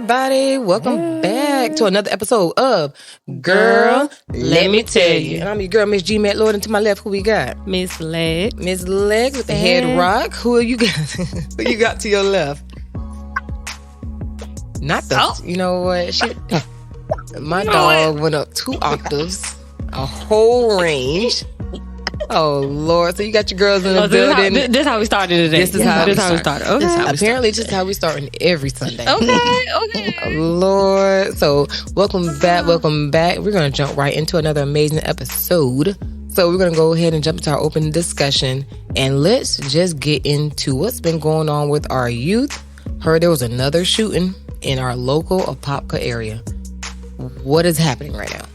everybody. Welcome back to another episode of Girl, Let Me Tell You. And I'm your girl, Miss G. Matt Lord, and to my left, who we got? Miss Leg. Miss Leg with the head rock. Who you got? Who you got to your left? Not the, you know what? Shit. My dog went up 2 octaves, a whole range. Oh, Lord. So you got your girls in the building. This is how we started today. This is how we started. Okay. Apparently, this is how we starting every Sunday. Okay. Oh, Lord. So welcome back. We're going to jump right into another amazing episode. So we're going to go ahead and jump into our open discussion. And let's just get into what's been going on with our youth. Heard there was another shooting in our local Apopka area. What is happening right now?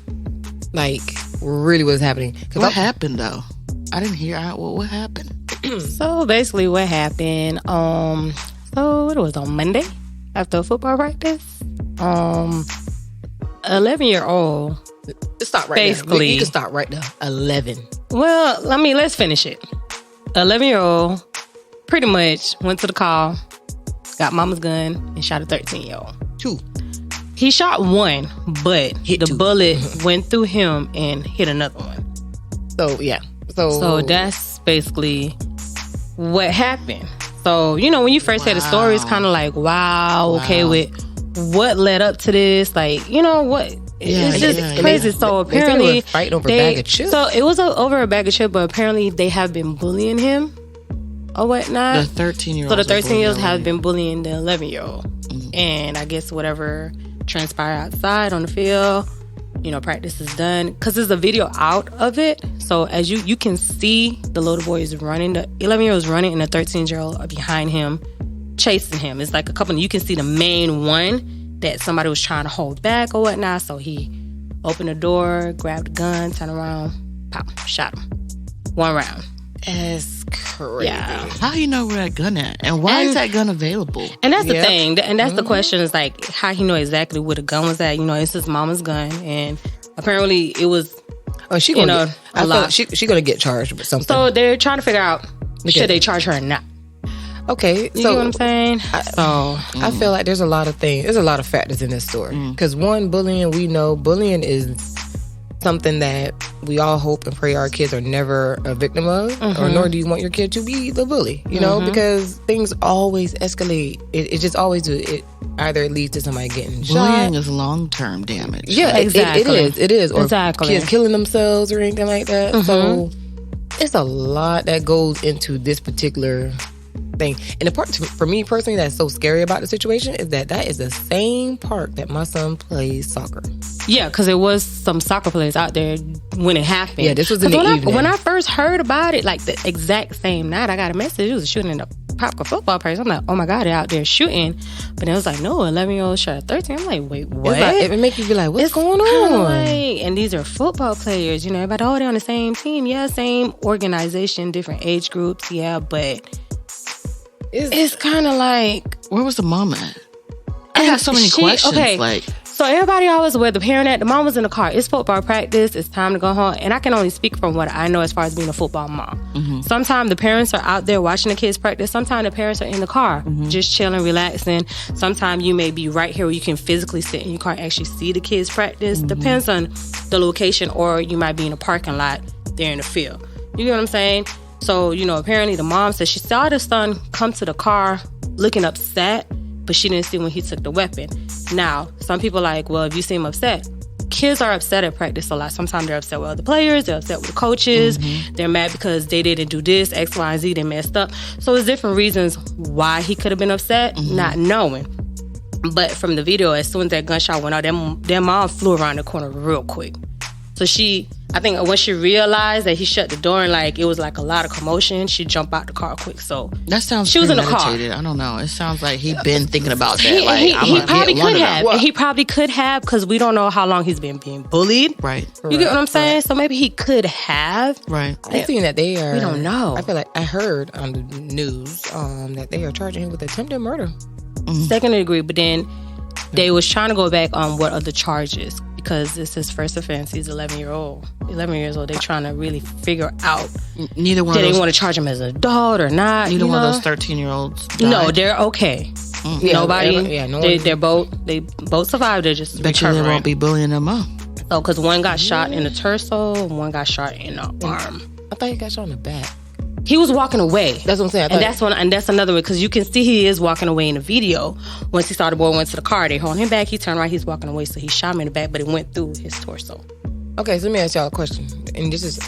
Like, really what's happening? What happened, though? I didn't hear what happened. So basically what happened, so it was on Monday after football practice. 11-year-old. Stop right basically, there. You can stop right there. 11. Well, let's finish it. 11-year-old pretty much went to the car, got mama's gun, and shot a 13-year-old. 2. He shot 1, but Hit the 2. bullet went through him and hit another one. So, yeah. So that's basically what happened. So, you know, when you first hear the story, it's kind of like, wow, okay, with what led up to this, like, you know what? It's just crazy. So apparently, they were fighting over a bag of chips. So it was over a bag of chips, but apparently they have been bullying him or whatnot. The 13-year-old. So the 13-year-olds have been bullying the 11-year-old, and I guess whatever transpired outside on the field, you know, practice is done, because there's a video out of it. So as you can see, the little boy is running, the 11-year-old is running, and the 13-year-old are behind him chasing him. It's like a couple, you can see the main one that somebody was trying to hold back or whatnot. So he opened the door, grabbed a gun, turned around, pop, shot him. 1 round. That's crazy. Yeah. How do you know where that gun at? And why is that gun available? And that's the thing. And that's the question, is like how he know exactly where the gun was at. You know, it's his mama's gun. And apparently it was, she gonna a lot. She gonna get charged with something. So they're trying to figure out, should they charge her or not? Okay. You know what I'm saying? I feel like there's a lot of things. There's a lot of factors in this story. Because one, bullying, we know bullying is something that we all hope and pray our kids are never a victim of, or nor do you want your kid to be the bully, you know, because things always escalate. It just always do. It either leads to somebody getting shot. Bullying is long-term damage. Yeah, exactly. It is. Or exactly. Kids killing themselves or anything like that. So it's a lot that goes into this particular thing. And the part for me personally that's so scary about the situation is that is the same park that my son plays soccer. Yeah, because there was some soccer players out there when it happened. Yeah, this was in the evening. When I first heard about it, like the exact same night, I got a message. It was shooting in the Popka football practice. I'm like, oh my God, they're out there shooting. But then it was like, no, 11-year-old shot at 13. I'm like, wait, what? It make you be like, what's going on? Like, and these are football players, you know, everybody, they're on the same team. Yeah, same organization, different age groups. Yeah, but it's kind of like, where was the mom at? I got so many questions. Okay, so everybody always where the parent at. The mom was in the car. It's football practice. It's time to go home. And I can only speak from what I know as far as being a football mom. Sometimes the parents are out there watching the kids practice. Sometimes the parents are in the car, just chilling, relaxing. Sometimes you may be right here where you can physically sit in your car and actually see the kids practice. Depends on the location, or you might be in a parking lot there in the field. You get what I'm saying? So, you know, apparently the mom said she saw the son come to the car looking upset, but she didn't see when he took the weapon. Now, some people are like, well, if you see him upset, kids are upset at practice a lot. Sometimes they're upset with other players, they're upset with the coaches, they're mad because they didn't do this, X, Y, and Z, they messed up. So there's different reasons why he could have been upset, not knowing. But from the video, as soon as that gunshot went out, their mom flew around the corner real quick. So I think when she realized that he shut the door and like it was like a lot of commotion, she jumped out the car quick. So that sounds she was in the car. I don't know. It sounds like he'd been thinking about that. He probably could have. And he probably could have, because we don't know how long he's been being bullied. Right. You get what I'm saying? Right. So maybe he could have. Right. I think that they are. We don't know. I feel like I heard on the news that they are charging him with attempted murder. Second degree, but then they was trying to go back on what are the charges, because it's his first offense. He's 11 years old. They're trying to really figure out. Neither one. Do they want to charge him as an adult or not? Neither one of those 13-year-olds. No, they're okay. Nobody. They both survived. They're just recovering. They won't be bullying them up. So, because one got shot in the torso, and one got shot in the arm. I thought he got shot in the back. He was walking away. That's what I'm saying. And that's another one, because you can see he is walking away in the video. Once he saw the boy went to the car, they holding him back. He turned right, he's walking away. So he shot him in the back, but it went through his torso. Okay, so let me ask y'all a question. And this is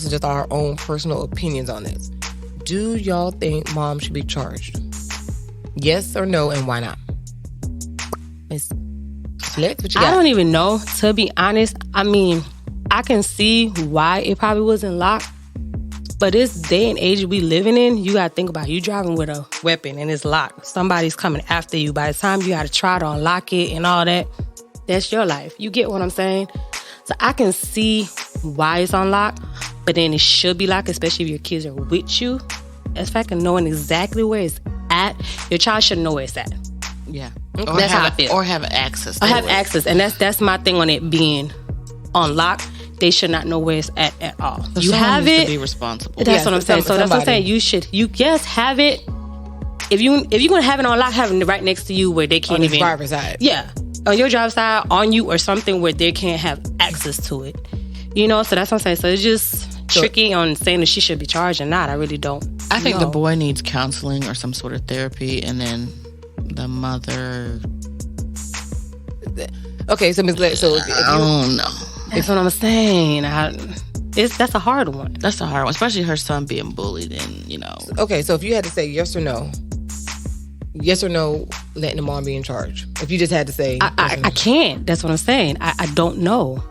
just our own personal opinions on this. Do y'all think mom should be charged? Yes or no, and why not? What you got? I don't even know, to be honest. I mean, I can see why it probably wasn't locked. But this day and age we living in, you got to think about it. You driving with a weapon and it's locked. Somebody's coming after you. By the time you got to try to unlock it and all that, that's your life. You get what I'm saying? So I can see why it's unlocked, but then it should be locked, especially if your kids are with you. As fact of knowing exactly where it's at, your child should know where it's at. Yeah. That's how I feel. Or have access to it. Have access. And that's my thing on it being unlocked. They should not know where it's at all. So you have it. To be responsible. That's what I'm saying. So that's what I'm saying. You just have it. If you're gonna have it on lock, have it right next to you where they can't even. On the driver's side. Yeah, on your driver's side, on you or something where they can't have access to it. So that's what I'm saying. So it's just tricky on saying that she should be charged or not. I really don't. I think the boy needs counseling or some sort of therapy, and then the mother. Okay, so Ms. I don't know. That's what I'm saying. That's a hard one. That's a hard one, especially her son being bullied and, Okay, so if you had to say yes or no, letting the mom be in charge. If you just had to say... I can't. That's what I'm saying. I don't know.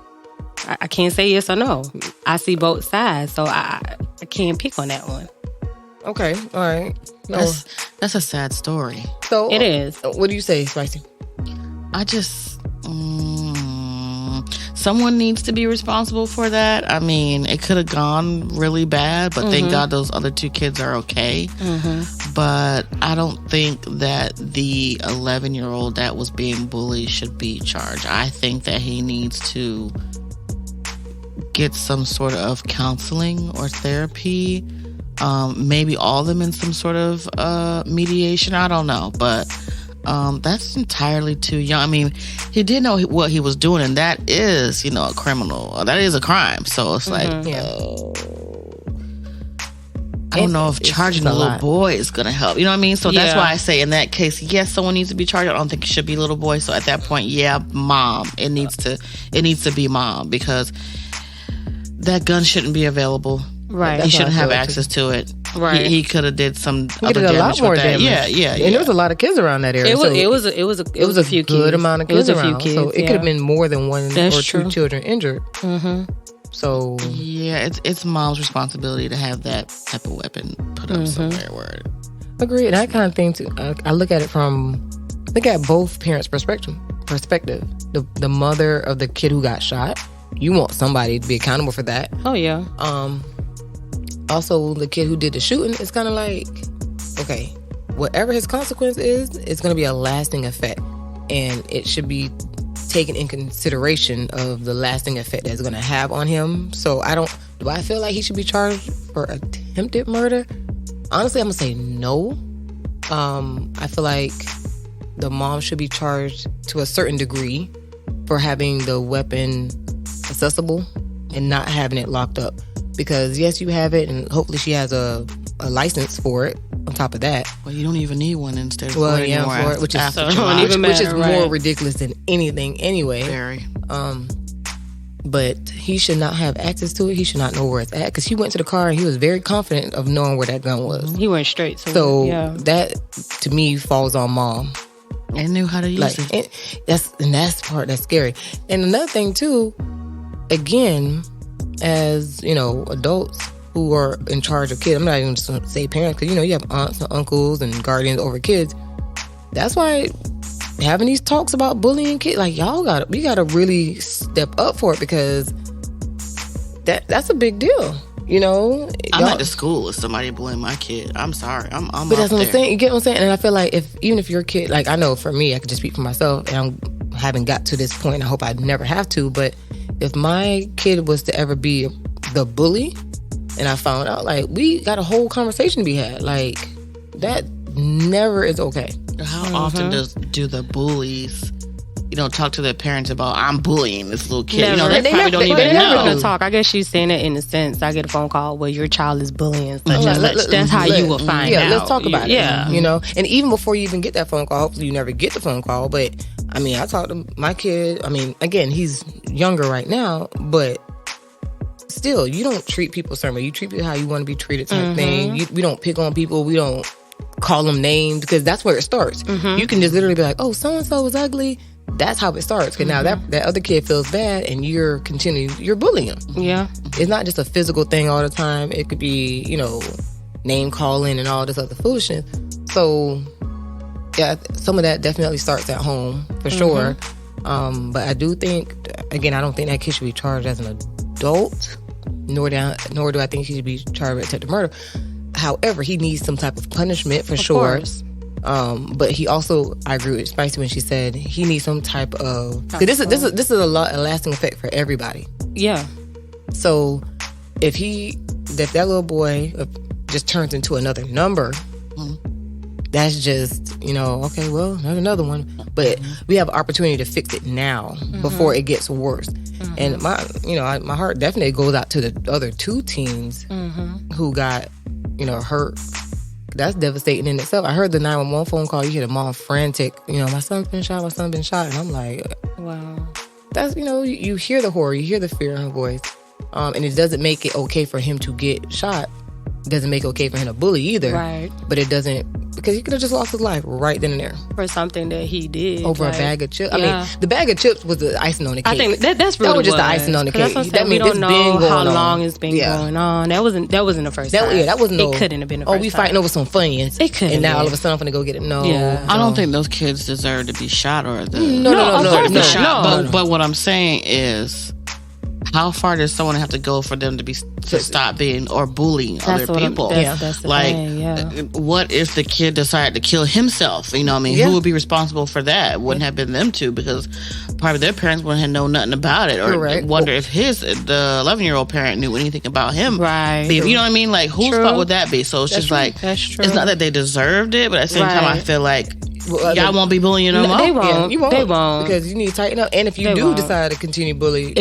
I can't say yes or no. I see both sides, so I can't pick on that one. Okay, all right. No. That's a sad story. So it is. What do you say, Spicy? I just... someone needs to be responsible for that. I mean, it could have gone really bad, but thank God those other two kids are okay. Mm-hmm. But I don't think that the 11-year-old that was being bullied should be charged. I think that he needs to get some sort of counseling or therapy. Maybe all of them in some sort of mediation. I don't know, but... that's entirely too young. I mean, he did know what he was doing, and that is, a criminal. That is a crime. So it's like, I don't know if charging a little boy is going to help. You know what I mean? So that's why I say in that case, yes, someone needs to be charged. I don't think it should be little boy. So at that point, mom. It needs to be mom, because that gun shouldn't be available. Right. He shouldn't have access to it. Right. He could have did some other damage. A lot more damage. Yeah. And there was a lot of kids around that area. It was a few kids. Good amount of kids around. Few kids, so it could have been more than one or two children injured. Mm-hmm. So it's mom's responsibility to have that type of weapon put up somewhere. Where agree. And I kind of think too. I look at both parents' perspective. The mother of the kid who got shot. You want somebody to be accountable for that. Oh yeah. Also, the kid who did the shooting, it's kind of like, okay, whatever his consequence is, it's going to be a lasting effect. And it should be taken in consideration of the lasting effect that it's going to have on him. So do I feel like he should be charged for attempted murder? Honestly, I'm going to say no. I feel like the mom should be charged to a certain degree for having the weapon accessible and not having it locked up. Because yes, you have it, and hopefully she has a license for it. On top of that, well, you don't even need one instead of for it, which is more ridiculous than anything anyway. Very. But he should not have access to it. He should not know where it's at, because he went to the car and he was very confident of knowing where that gun was. He went straight. So that to me falls on mom. And knew how to use it. That's the part that's scary. And another thing too, again, as adults who are in charge of kids, I'm not even just going to say parents, because you have aunts and uncles and guardians over kids. That's why having these talks about bullying kids, like we gotta really step up for it, because that's a big deal. I'm at the school if somebody bullying my kid. I'm sorry, I'm but that's what I'm saying. You get what I'm saying? And I feel like even if your kid, like I know for me, I could just speak for myself, and I haven't got to this point. I hope I never have to, but if my kid was to ever be the bully, and I found out, like, we got a whole conversation to be had. Like, that never is okay. How often do the bullies, talk to their parents about, I'm bullying this little kid? Never. They probably don't even They're never know. gonna talk. I guess she's saying it in a sense. I get a phone call where your child is bullying such and such. That's how you will find out. Yeah, let's talk about it. Yeah. And even before you even get that phone call, hopefully you never get the phone call. But I talked to my kid. Again, he's younger right now, but still, you don't treat people a certain way. You treat people how you want to be treated type thing. We don't pick on people. We don't call them names because that's where it starts. You can just literally be like, oh, so-and-so was ugly. That's how it starts. Because now that other kid feels bad and you're bullying him. Yeah. It's not just a physical thing all the time. It could be, name calling and all this other foolishness. So, yeah, some of that definitely starts at home for sure. But I do think, again, I don't think that kid should be charged as an adult, nor do I think he should be charged with attempted murder. However, he needs some type of punishment for sure. Course. But he also, I agree with Spicy when she said he needs some type of. Cause this is a lasting effect for everybody. Yeah. So if that little boy just turns into another number, that's just okay. Well, there's another one. But we have an opportunity to fix it now before it gets worse. And my heart definitely goes out to the other two teens who got hurt. That's devastating in itself. I heard the 911 phone call. You hear the mom frantic. My son's been shot. And I'm like, wow. That's you hear the horror. You hear the fear in her voice. And it doesn't make it okay for him to get shot. It doesn't make it okay for him to bully either. Right. But it doesn't, because he could have just lost his life right then and there. For something that he did. Over a bag of chips. The bag of chips was the icing on the cake. I think that's really that was just the icing on the cake. That we don't know how long it's been going on. That wasn't the first time. That wasn't It couldn't have been the first time. we fighting over some Funyuns. It couldn't. And now all of a sudden I'm going to go get it. No. Yeah. I don't think those kids deserve to be shot or No. But what I'm saying is, how far does someone have to go for them to stop being or bullying other people? That's the thing, what if the kid decided to kill himself? Who would be responsible for that? It wouldn't have been them two, because probably their parents wouldn't have known nothing about it, or wonder if the 11-year-old parent knew anything about him. Right. You know what I mean? Like, whose fault would that be? So it's just like, that's true. It's not that they deserved it, but at the same time, I feel like y'all won't be bullying no more. They won't. Yeah, you won't. They won't. Because you need to tighten up. And if you do decide to continue bullying,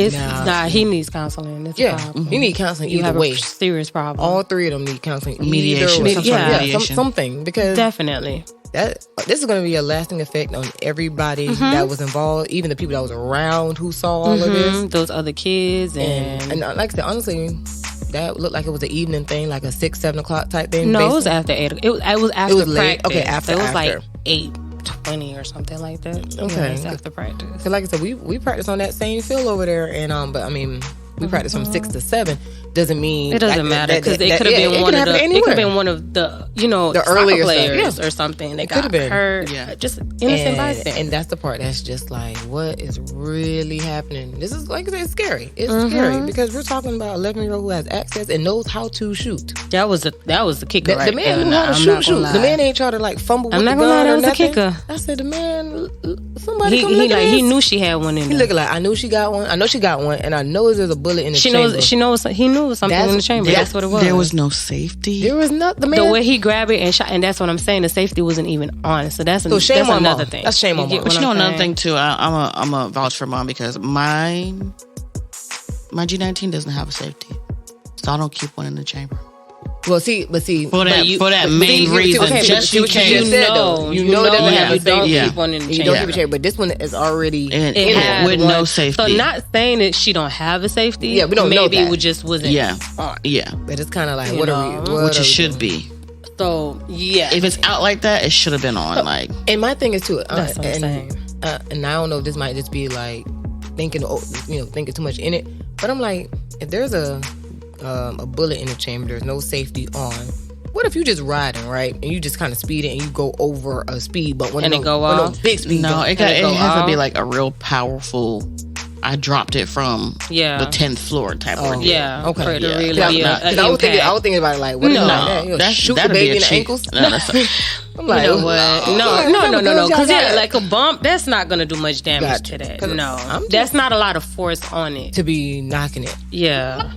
he needs counseling. It's a problem. You need counseling You either have way. a serious problem. All three of them need counseling. Mediation. Mediation. Something. Because definitely. This is going to be a lasting effect on everybody that was involved, even the people that was around who saw all of this. Those other kids. And like I said, honestly, that looked like it was an evening thing, like a 6-7 o'clock type thing. No, it was after 8. It was after was late. practice. Okay, after. So it was like 8:20 or something like that. Okay. Yeah, it's after practice. So like I said, we practice on that same field over there, and but we practice from 6 to 7. Doesn't mean it doesn't matter, because it could have been one of the. It could have been one of the the earlier players or something that got hurt. Yeah. Just innocent bystander. And that's the part that's just like, what is really happening? This is, like I said, it's scary. It's scary because we're talking about an 11-year-old who has access and knows how to shoot. That was the kicker. The man knew how to shoot. The man ain't try to like fumble with the gun that or was nothing. The kicker. I said, the man, somebody come look at this. He knew she had one in there. He looking like, I knew she got one. I know she got one, and I know there's a bullet in the chamber. He knew something in the chamber. That's what it was. There was no safety. There was not the man. The way he grabbed it and shot, and that's what I'm saying. The safety wasn't even on. So that's shame on another mom. thing. That's shame on mom. But another thing too. I'm a vouch for mom, because my G19 doesn't have a safety, so I don't keep one in the chamber. Well, see, for that main reason, just in case. You know that you have don't a keep one in the you chamber. don't keep a chamber, but this one is already with no safety. So not saying that she don't have a safety. Yeah, we don't know that. Maybe it just wasn't. Yeah. But it's kind of like, which it should be. So yeah, if it's out like that, it should have been on. Like, and my thing is too. That's what I'm saying. And I don't know if this might just be like thinking too much in it. But I'm like, if there's a bullet in the chamber, there's no safety on. What if you just riding, right, and you just kind of speed it and you go over a speed, but when it go off? Big speed. No, it has to be like a real powerful I dropped it from the 10th floor type of deal. Yeah. Okay. For it to Yeah. really Yeah, be I was thinking about it like, what is No. like that? That's- Shoot the that'd be baby a in the cheat. ankles? No, that's I'm like, You know what? No. Because Because like a bump, that's not gonna do much damage Gotcha. to that. 'Cause No, I'm just- that's not a lot of force on it. to be knocking it. Yeah.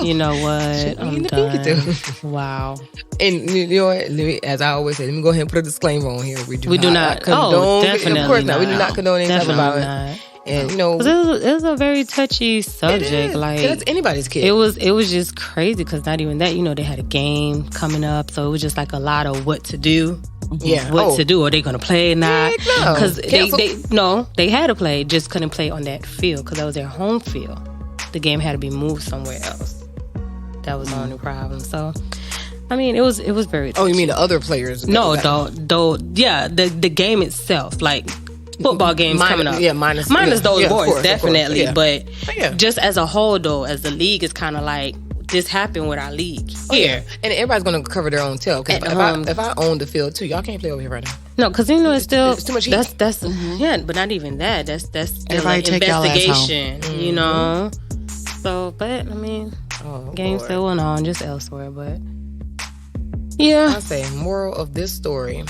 You know what? I'm in the pinky done. too. Wow. And you know what? As I always say, let me go ahead and put a disclaimer on here. We do not condone. Oh, definitely Of course not. We do not. not condone anything Definitely about not. it. And you know, 'Cause it was a very touchy subject. Like that's anybody's kid. it was just crazy because not even that. You know, they had a game coming up, so it was just like a lot of what to do. Yeah. What to do? Are they going to play or not? Heck no. Because Cancel. they had to play, just couldn't play on that field because that was their home field. The game had to be moved somewhere else. That was the only problem. So, I mean, it was very. Oh, you mean the other players? No, the game itself, like football games coming up. Yeah, minus those yeah, boys, of course, definitely. yeah. But Yeah. just as a whole, though, as the league is kind of like this happened with our league here. And everybody's gonna cover their own tail. Because if I own the field too, y'all can't play over here right now. No, because you know it's still it's too much heat. That's yeah, but not even that. That's Everybody an take y'all ass home. investigation. You know. So, but I mean, games Lord. still went on, just elsewhere. But yeah, I say, moral of this story: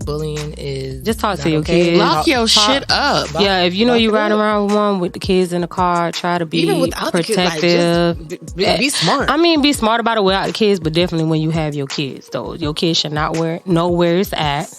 bullying is just talk to not your okay. kids. Lock your shit up. Yeah, if you know Lock you it riding up. around with one with the kids in the car, try to be Even without the kids, like, protective. just be smart. I mean, be smart about it without the kids, but definitely when you have your kids, though, your kids should not know where it's at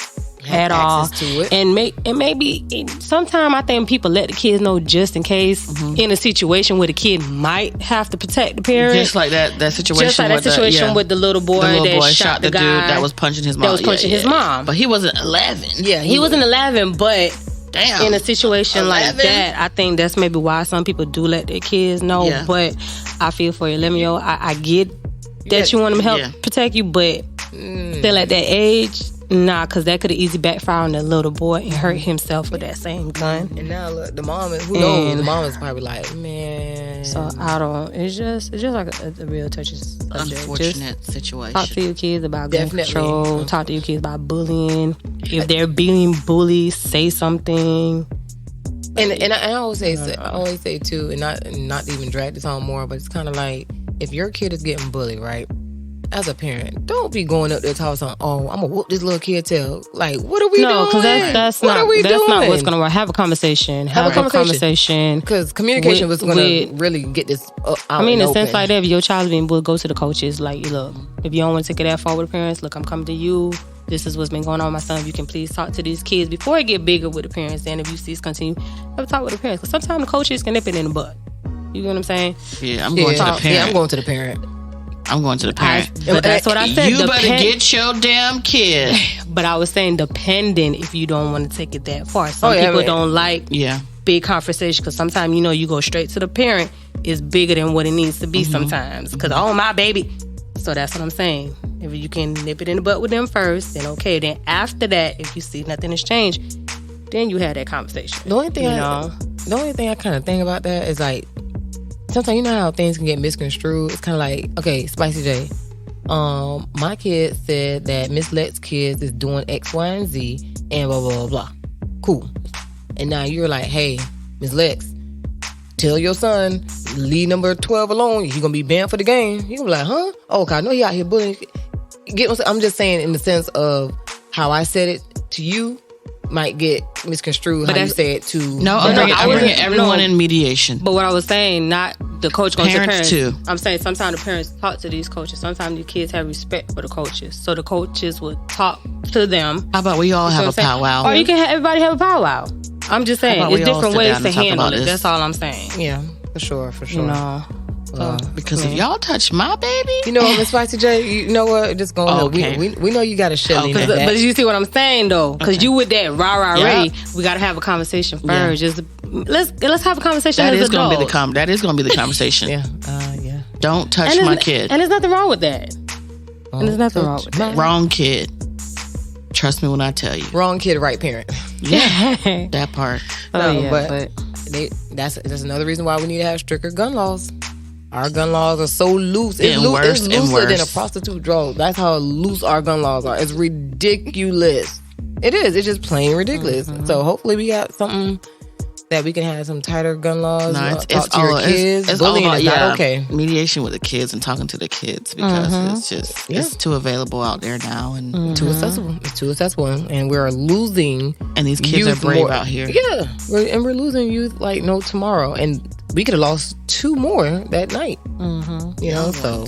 Have all. access to it. And maybe sometimes I think people let the kids know just in case in a situation where the kid might have to protect the parent. Just like that situation. Just like that situation with the little boy that shot the dude guy that was punching his mom. that was punching his mom. But he wasn't 11. Yeah, He wasn't 11, but Damn. in a situation like 11? that, I think that's maybe why some people do let their kids know. Yeah. But I feel for you, 11-year-old. I get that you want them to help protect you, but still at that age, nah, because that could have easily backfired on the little boy and hurt himself with that same gun. And now look, the mom is who knows? The mom is probably like, man. So I don't. It's just like a real touchy subject. Unfortunate Just situation. talk to your kids about gun Definitely. control. Talk to your kids about bullying. If they're being bullied, say something. And I always say too, and not to even drag this on more, but it's kind of like if your kid is getting bullied, right? As a parent, don't be going up there talking something. Oh, I'm gonna whoop this little kid tail. Like, what are we doing? No, because that's what not are we that's doing? not what's gonna work. Have a conversation. Have a conversation. Because communication was gonna with- really get this. Out I mean, in a sense open. like that, if your child is being bullied, go to the coaches. Like, look, if you don't want to take it that far with the parents, look, I'm coming to you. This is what's been going on with my son. If you can please talk to these kids before it get bigger with the parents. And if you see this continue, have a talk with the parents. Because sometimes the coaches can nip it in the butt. You know what I'm saying? Yeah, I'm going to the parent. Yeah, I'm going to the parent. I'm going to the parent. But that's what I said. You better get your damn kid. But I was saying depending if you don't want to take it that far. Some people don't like big conversation because sometimes, you know, you go straight to the parent is bigger than what it needs to be sometimes. Because, oh, my baby. So that's what I'm saying. If you can nip it in the butt with them first, then okay. Then after that, if you see nothing has changed, then you have that conversation. The only thing I kind of think about that is like, sometimes you know how things can get misconstrued. It's kind of like, okay, Spicy J. My kid said that Miss Lex kids is doing X, Y, and Z, and blah blah blah blah. Cool. And now you're like, hey, Miss Lex, tell your son leave number 12 alone. He's gonna be banned for the game. You gonna be like, huh? Oh, okay, I know he out here bullying. I'm just saying in the sense of how I said it to you might get misconstrued how you say it to... No, I'm bringing everyone in mediation. But what I was saying, not the coach going to parents. Too. I'm saying sometimes the parents talk to these coaches. Sometimes the kids have respect for the coaches. So the coaches would talk to them. How about we all have a powwow? Or you can have everybody have a powwow. I'm just saying, it's different ways to handle it. This? That's all I'm saying. Yeah, for sure. You know. Because if y'all touch my baby, you know what, Miss Spicy J, you know what? Just going. Okay. We know you got a Shelly. But you see what I'm saying though, because you with that rah ready. We got to have a conversation first. Just let's have a conversation. That as is going to be adults. that is going to be the conversation. Yeah. Don't touch my kid. And there's nothing wrong with that. And there's nothing wrong with that. Wrong kid. Trust me when I tell you. Wrong kid, right parent. Yeah, that part. But that's another reason why we need to have stricter gun laws. Our gun laws are so loose. It's looser than a prostitute draw. That's how loose our gun laws are. It's ridiculous. It is. It's just plain ridiculous. So hopefully we got something that we can have some tighter gun laws? No, Talk to your kids. It's Bullying all about, is not okay. mediation with the kids and talking to the kids because it's too available out there now and too accessible. It's too accessible, and we're losing. And these kids are brave out here. Yeah, we're losing youth like no tomorrow, and we could have lost 2 more that night. You know, so.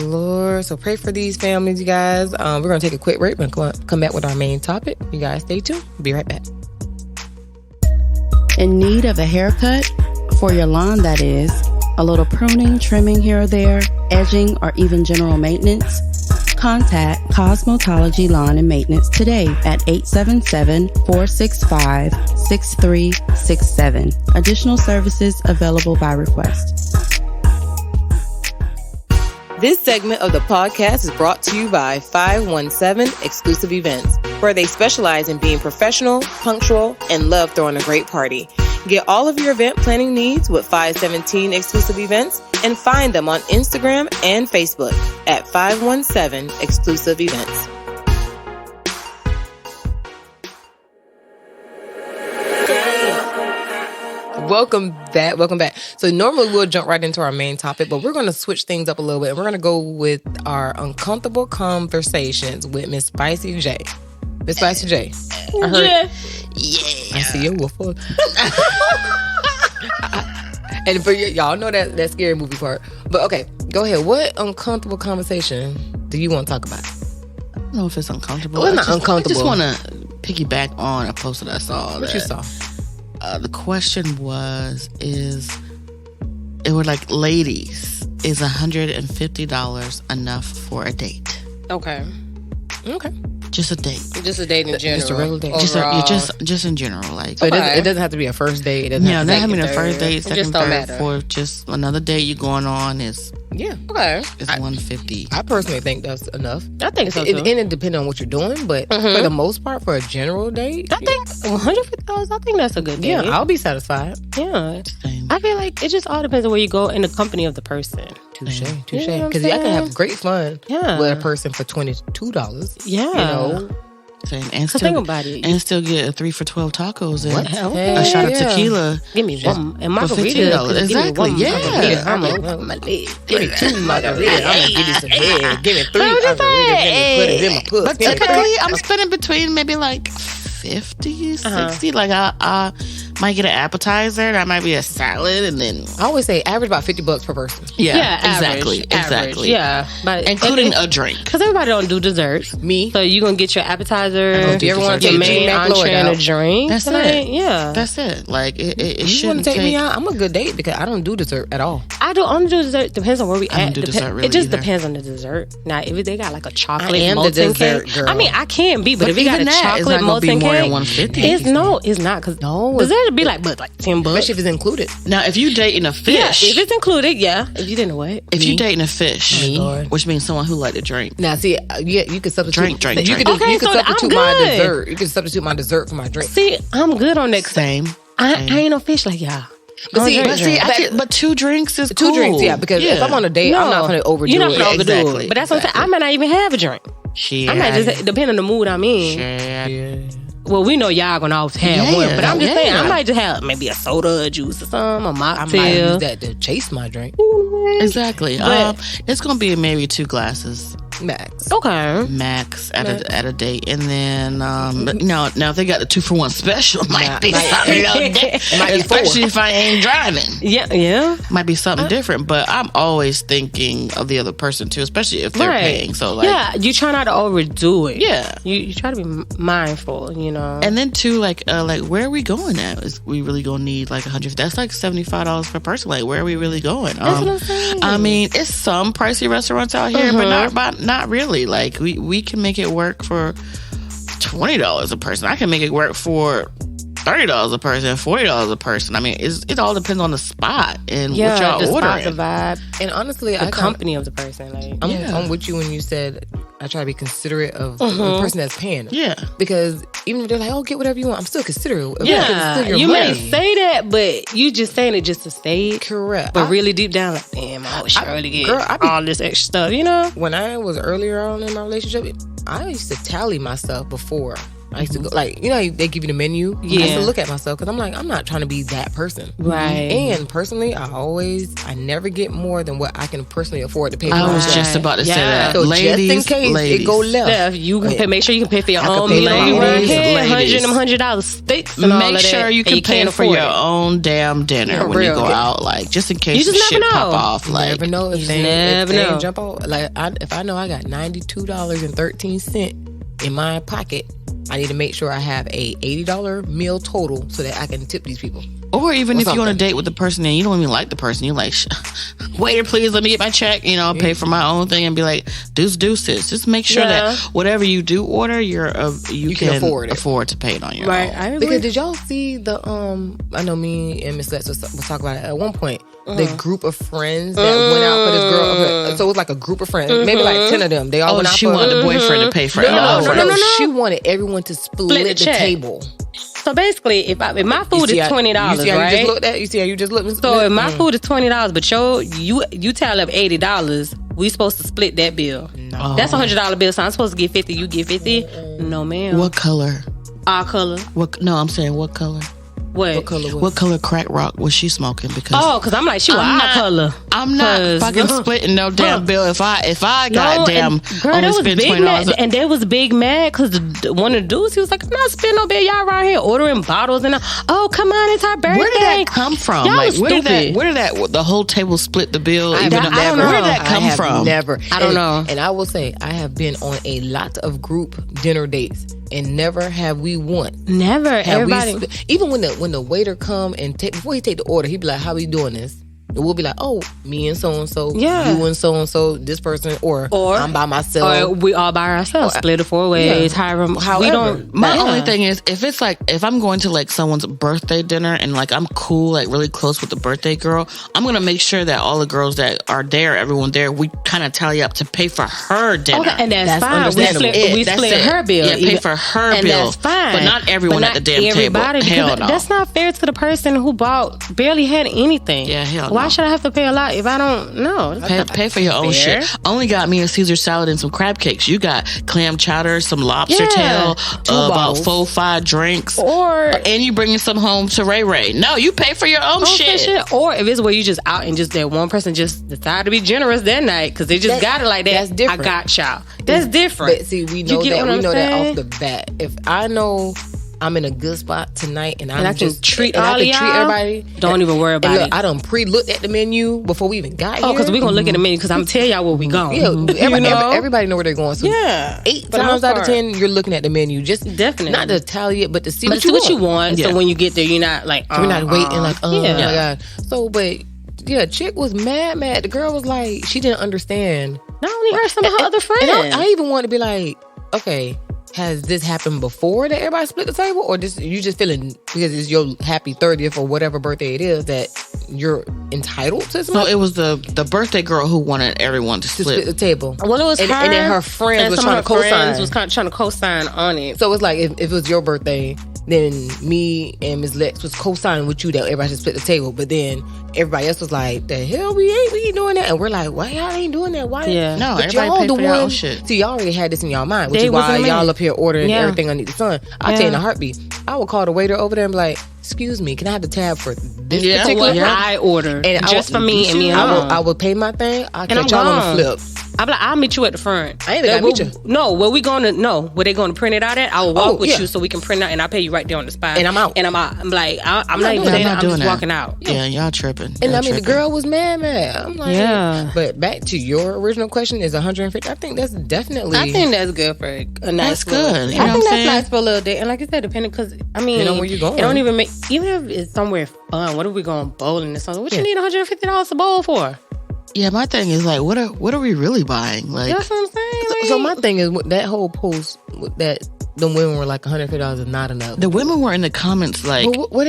Lord, so pray for these families, you guys. We're going to take a quick break and come back with our main topic. You guys stay tuned. Be right back. In need of a haircut? For your lawn, that is. A little pruning, trimming here or there, edging, or even general maintenance? Contact Cosmetology Lawn and Maintenance today at 877-465-6367. Additional services available by request. This segment of the podcast is brought to you by 517 Exclusive Events, where they specialize in being professional, punctual, and love throwing a great party. Get all of your event planning needs with 517 Exclusive Events and find them on Instagram and Facebook at 517 Exclusive Events. Welcome back. So normally we'll jump right into our main topic, but we're going to switch things up a little bit. We're going to go with our uncomfortable conversations with Miss Spicy J. Miss Spicy J. I heard. Yeah. I see your wolf. And for y'all know that scary movie part. But okay, go ahead. What uncomfortable conversation do you want to talk about? I don't know if it's uncomfortable. Well, it's not uncomfortable. I just want to piggyback on a post that I saw. What you saw? The question it were like, ladies, is $150 enough for a date? Okay. Just a date. Just a date in general. Just a regular date. Just in general, like. So it doesn't have to be a first date. It doesn't have to having a first date, second, third, fourth, just another date you're going on is. Yeah. Okay. It's $150. I personally think that's enough. I think so too. And it depends on what you're doing, but for the most part, for a general date, I think $150. I think that's a good date. Yeah, I'll be satisfied. Yeah. I feel like it just all depends on where you go in the company of the person. Touche. Because I can have great fun with a person for $22. Yeah. You know. And still, think about it. And still get a 3 for $12 tacos and Okay. a shot of tequila. Give me one. And for margarita. Exactly. Yeah. I'm my leg. Give me 2 margaritas. I'm going to give you some head. Give me 3 margaritas. Put it in my pussy. But typically, I'm spending between maybe like 50, 60. Like I might get an appetizer. That might be a salad, and then I always say average about $50 per person. Exactly. Yeah, but including a drink. Because everybody don't do desserts. Me. So you're gonna get your appetizer, if you ever want to your take main entree and a drink. That's it. Yeah, that's it. Like it you shouldn't want to take me out? I'm a good date because I don't do dessert at all. I only do dessert. Depends on where we I don't at. do dessert really it just either. depends on the dessert. Now, if they got like a chocolate I am molten the dessert cake, girl. I mean, I can be, but if you got a even that is chocolate not gonna be molten more than cake, $150. it's not because No, dessert would be like $10. especially if it's included. Now, if you dating a fish, Yeah, if it's included, yeah. If you didn't know what, if you dating a fish, Lord. which means someone who like to drink. Now, see, you could substitute. Drink. You could Okay, so substitute I'm my good. dessert. You could substitute my dessert for my drink. see, I'm good on that. Same. I ain't no fish like y'all. But see, But 2 drinks is two cool. drinks, yeah. Because if I'm on a date, I'm not going to overdo You're not it. gonna overdo Exactly. it. But that's what I'm saying. I might not even have a drink. I might just depend on the mood I'm in. Yeah. Well, we know y'all gonna always have one, but I'm just saying I yeah. might just have maybe a soda, a juice, or something, a I might mocktail. use that to chase my drink. Exactly. But- It's gonna be maybe 2 glasses Max. Okay. max at a date, and then but now if they got the 2 for 1 special, might be might- something different. might be 4. Especially if I ain't driving. Yeah. Might be something different, but I'm always thinking of the other person too, especially if they're paying. So like, yeah, you try not to overdo it. Yeah. You try to be mindful, you know. And then too, like where are we going at? Is we really gonna need like 100? That's like $75 per person. Like, where are we really going? That's what I'm saying. I mean, it's some pricey restaurants out here, but not really. Like we can make it work for $20 a person. I can make it work for $30 a person, $40 a person. I mean, it all depends on the spot and what y'all the ordering. spot, the vibe, And honestly, the company of the person. Like, I'm with you when you said I try to be considerate of the person that's paying. Yeah. Because even if they're like, oh, get whatever you want, I'm still considerate. yeah, It's still your you money. may say that, but you just saying it just to say it. Correct. But really deep down, like, damn, I would surely get all this extra stuff, you know? When I was earlier on in my relationship, I used to tally myself before I used to go, like, you know, they give you the menu. I used to look at myself because I'm like, I'm not trying to be that person. Right. And personally, I never get more than what I can personally afford to pay for. I was just about to say that. So ladies, just in case it go left. You can make sure you can pay for your own pay meal. ladies, $100 steaks and all make of sure that, you can pay for your own damn dinner when you go real. out. Like, just in case You just shit never know. pop off. Like, Never know if they never know. jump out. Like, if I know I got $92.13 in my pocket, I need to make sure I have a $80 meal total so that I can tip these people. or even if you're on a date with the person and you don't even like the person, you're like, waiter, please let me get my check. You know, I'll pay for my own thing and be like, deuces. Just make sure that whatever you do order, you can afford to pay it on your Right. own. Because did y'all see the I know me and Miss Lex was talking about it at one point. The group of friends that went out for this girl. So it was like a group of friends, maybe like 10 of them. They all went out. She for wanted the boyfriend to pay for it. No. She wanted everyone to split the table. So basically, if my food is $20, you see how right? You just looked at? You see how you just looked? So if my food is $20, but you tally up $80, we supposed to split that bill. No. That's $100 bill. So I'm supposed to get 50. You get 50. No, ma'am. What color? Our color. No, I'm saying what color? What color? What color crack rock was she smoking? Because I'm like, she was our color. I'm not fucking splitting no damn bill. If I goddamn only spend $20, and they was big mad because one of the dudes, he was like, I'm not spending no bill. Y'all around here ordering bottles and come on, it's our birthday. Where did that come from? Y'all Like, where stupid. did that the whole table split the bill? I don't know. Where did that come from? Never. I don't know. And I will say, I have been on a lot of group dinner dates, and never have we won. Never. Have Everybody. even when the waiter come and before he take the order, he be like, "How we doing this?" And we'll be like, "Oh, me and so and so, you and so and so, this person, or I'm by myself, or we all by ourselves, split it 4 ways. However, we don't. My only thing is, if I'm going to like someone's birthday dinner and like I'm cool, like really close with the birthday girl, I'm gonna make sure that all the girls that are there, everyone there, we kind of tally up to pay for her dinner. Okay, and that's fine. We split her bill. Yeah, pay for her and bill. That's fine. But not everyone at the damn table. Hell no. That's not fair to the person who barely had anything. Yeah, hell no. Why should I have to pay a lot if I don't know? Pay for your own shit. Only got me a Caesar salad and some crab cakes. You got clam chowder, some lobster tail, about 4-5 drinks, and you bringing some home to Ray Ray. No, you pay for your own shit. Or if it's where you just out and just that one person just decided to be generous that night because they just got it like that. That's different. I got y'all. That's different. But see, we know that off the bat. If I know I'm in a good spot tonight and I can treat everybody, don't even worry about it. I done pre-looked at the menu before we even got here. Because we're going to look at the menu because I'm tell y'all where we going. Yeah, everybody know where they're going. So 8 times out of 10, you're looking at the menu. Just definitely not to tally it, but to see what you want. So when you get there, you're not like, we're not waiting like, oh my God. So, but yeah, chick was mad. The girl was like, she didn't understand. Not only her, some of her other friends. And I even wanted to be like, okay, has this happened before that everybody split the table, or you just feeling because it's your happy 30th or whatever birthday it is that you're entitled to something? So it was the birthday girl who wanted everyone to split the table. Well, it was her, and then her friends was trying to co-sign. Was trying to co-sign on it. So it's like if it was your birthday, then me and Ms. Lex was co-signing with you that everybody should split the table. But then everybody else was like, the hell we ain't doing that. And we're like, why y'all ain't doing that? Why? Yeah. No, but everybody pay for their own shit. See, y'all already had this in y'all mind, which is why y'all up here ordering everything underneath the sun. I'll tell you in a heartbeat. I would call the waiter over there and be like, excuse me, can I have the tab for this particular one I ordered? And just for me and me and I will pay my thing. I'll catch y'all on the flip. I'm like, I'll meet you at the front. I ain't even got meet you. No, where they going to print it out at? I will walk with you so we can print it out and I'll pay you right there on the spot. And I'm out. I'm like, I'm not even saying that. I'm just walking out. Yeah, y'all tripping. And I mean, the girl was mad. I'm like, but back to your original question, is 150? I think that's definitely. I think that's good for a nice. That's good. I think that's nice for a little date. And like I said, depending, because I mean, where you going? It don't even make, even if it's somewhere fun. What are we going bowling or something? What you need $150 to bowl for? Yeah, my thing is like, what are we really buying? Like, that's what I'm saying. So my thing is that whole post that the women were like $150 is not enough. The women were in the comments like, what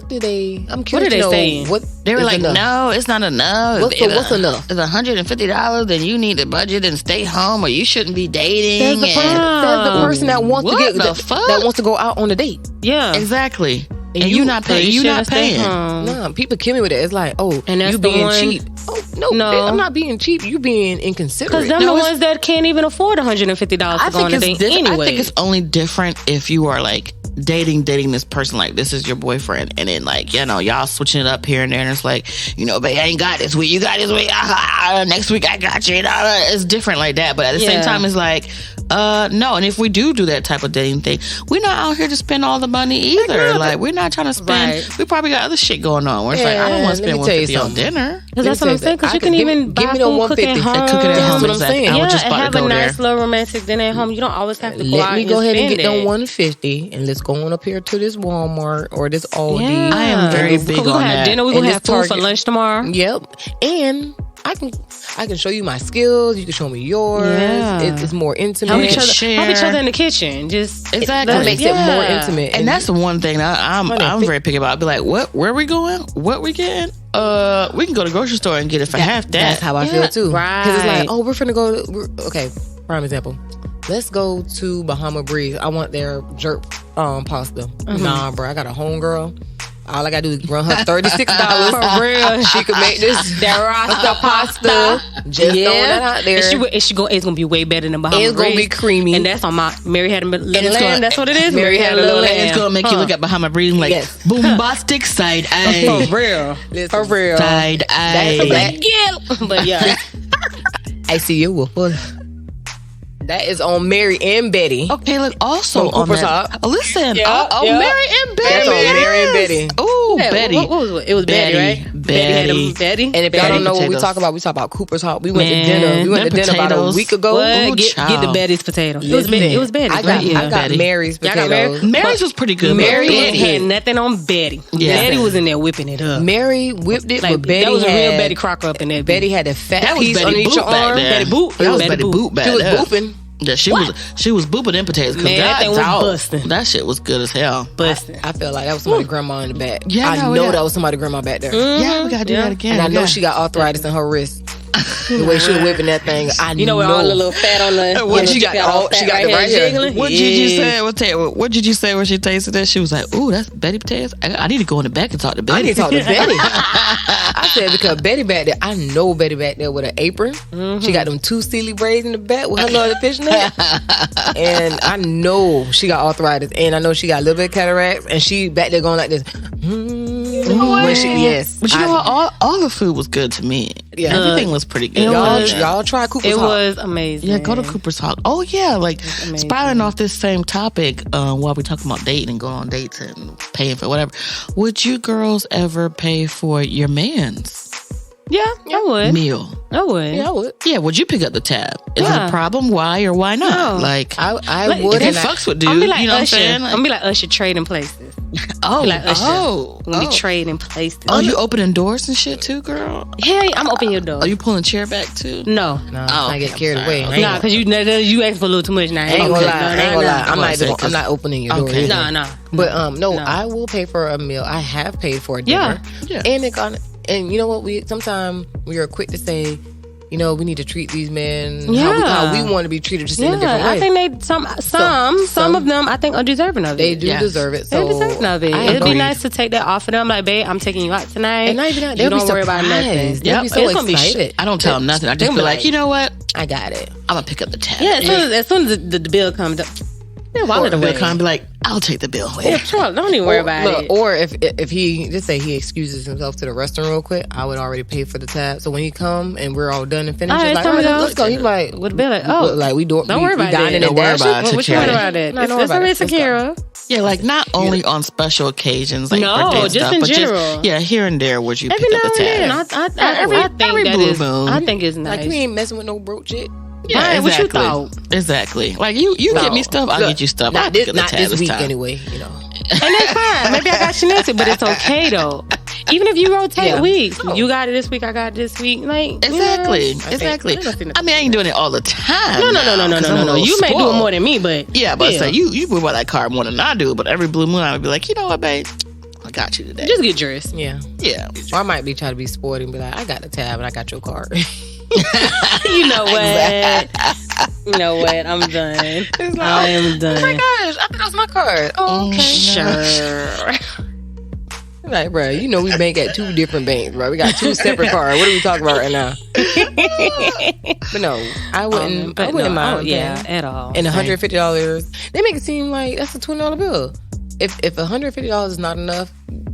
do they? I'm curious. What are they saying? They were like, enough? No, it's not enough. What's enough? It's $150. Then you need to budget and stay home, or you shouldn't be dating. That's the person that wants to get that wants to go out on a date. Yeah, exactly. And you're not paying. You're not paying. No, people kill me with it. It's like, oh, and that's you being cheap. Oh, no. I'm not being cheap. You being inconsiderate. Because them the ones that can't even afford $150 to go on a date anyway. I think it's only different if you are like dating this person, like this is your boyfriend, and then like, you know, y'all switching it up here and there, and it's like, you know, babe, I ain't got this week, you got this week, next week I got you. It's different like that, but at the same time, it's like, no. And if we do that type of dating thing, we're not out here to spend all the money either. Like, we're not trying to spend. We probably got other shit going on. Where it's like, I don't want to spend $150 on dinner. Because that's what I'm saying. Because you can even buy food, cook at home. That's what I'm saying. Yeah, and have a nice little romantic dinner at home. You don't always have to go out and spend it. Let me go ahead and get them $150, and let's go on up here to this Walmart or this Aldi. Yeah. I am very big on that. We're gonna have dinner. We're gonna have food for lunch tomorrow. Yep, and I can show you my skills. You can show me yours. Yeah. It's more intimate. Help each other in the kitchen. Just exactly. That makes it more intimate. And that's the one thing I'm very picky about. I'd be like, where are we going? What we getting? We can go to the grocery store and get it for half that. That's how I feel too. Right. Because it's like, oh, we're finna go. Okay, prime example. Let's go to Bahama Breeze. I want their jerk pasta. Nah, bro, I got a homegirl. All I gotta do is run her $36 for real. She could make that rasta pasta. Just throwing that out there. It's gonna be way better than Bahama Breeze. It's gonna be creamy. And that's on my Mary Had a Little Lamb. That's what it is. Mary Had a Little Lamb. It's gonna make you look at Bahama Breeze like bombastic side eye. For real. For real. Side eye. But yeah. I see you. That is on Mary and Betty. Okay, look, also on Cooper's that. Hawk. Listen, Mary and Betty. That's on Mary and Betty. Oh, Betty. What was it? It was Betty, right? Betty. And if y'all don't know what we talk about Cooper's Hawk. We went to dinner. We went to dinner about a week ago. Get the Betty's potatoes. It was Betty. I got Mary's potatoes. Mary's was pretty good. Mary had nothing on Betty. Yeah. Betty was in there whipping it up. Mary whipped it, but Betty that was had a real Betty Crocker up in there. Betty had a fat piece Betty underneath your arm. Betty Boop. That was Betty Boop back She was there. booping. Yeah, she was booping them potatoes. Man, that thing was busting. That shit was good as hell. Busting. I feel like that was somebody's grandma in the back. Yeah, I know that was somebody's grandma back there. Yeah, we gotta do that again. And I know she got arthritis in her wrist. The way she was whipping that thing, you know, with all the little fat on the. She got it right here. What did you say? What did you say when she tasted that? She was like, "Ooh, that's Betty potatoes. I need to go in the back and talk to Betty." I need to talk to Betty. I said because Betty back there, I know Betty back there with an apron. She got them 2 silly braids in the back with her little fishnet, and I know she got arthritis, and I know she got a little bit of cataracts, and she back there going like this. You know what? But you know what? All the food was good to me. Yeah, everything was pretty good. Y'all try Cooper's Hawk. It was amazing. Yeah, go to Cooper's Hawk. Oh yeah, like spiraling off this same topic while we talking about dating and going on dates and paying for whatever. Would you girls ever pay for your man's? Yeah, I would. Meal. I would. Yeah, I would. Yeah, would you pick up the tab? Is it a problem? Why or why not? No. Like I would. If he fucks with dude, I'm be like you know Usher. what I'm saying? I'm be like Usher trading places. Oh, like Usher. oh. I'm gonna be trading places. Oh, you opening doors and shit too, girl? Yeah, I'm opening your door. Are you pulling chair back too? No. I get carried away. Nah, because you asked for a little too much now. I ain't gonna lie. I'm not opening your door. Okay. No. But no, I will pay for a meal. I have paid for a dinner. Yeah. And you know what? Sometimes we are quick to say, you know, we need to treat these men Yeah. how we want to be treated, just in a different way. I think some of them I think are deserving of it. They do deserve it. So they're deserving of it. It'd be nice to take that off of them. Like, babe, I'm taking you out tonight. And not even that, you don't worry about nothing. They'll be so excited. I don't tell them nothing. I just be like, you know what? I got it. I'm gonna pick up the tab. Yeah, as soon as the bill comes up, wallet away. Bill come be like, I'll take the bill. Yeah, sure. Don't even worry about it. Or if he just say he excuses himself to the restaurant real quick, I would already pay for the tab. So when he come and we're all done and finished, all right, like, all right, let's go. He's like, would be like, oh, like we don't worry about it. Don't worry about it. What you worry about it? It's already secure. Yeah, like not only on special occasions, like no, birthday just stuff, in but general. just here and there, would you every pick up the tab? now and then. I think it's nice. Like you ain't messing with no broke chick. Yeah, exactly. What you thought? Exactly. Like you get me stuff, I'll get you stuff. Not this week anyway. You know, and that's fine. Maybe I got you next week, but it's okay though. Even if you rotate weeks, you got it this week, I got it this week. Like exactly. I mean, I ain't doing it all the time. No. You may do it more than me, but say you move by that car more than I do. But every blue moon, I would be like, you know what, babe, I got you today. Just get yours. Yeah. Or I might be trying to be sporty and be like, I got the tab and I got your card. You know what? You know what? I'm done. I am done. Oh my gosh, I thought that was my card. Oh, okay. Sure. Like, bro, you know we bank at 2 different banks, bro. We got 2 separate cards. What are we talking about right now? But no, I wouldn't. I wouldn't mind. At all. And $150, they make it seem like that's a $20 bill. If $150 is not enough,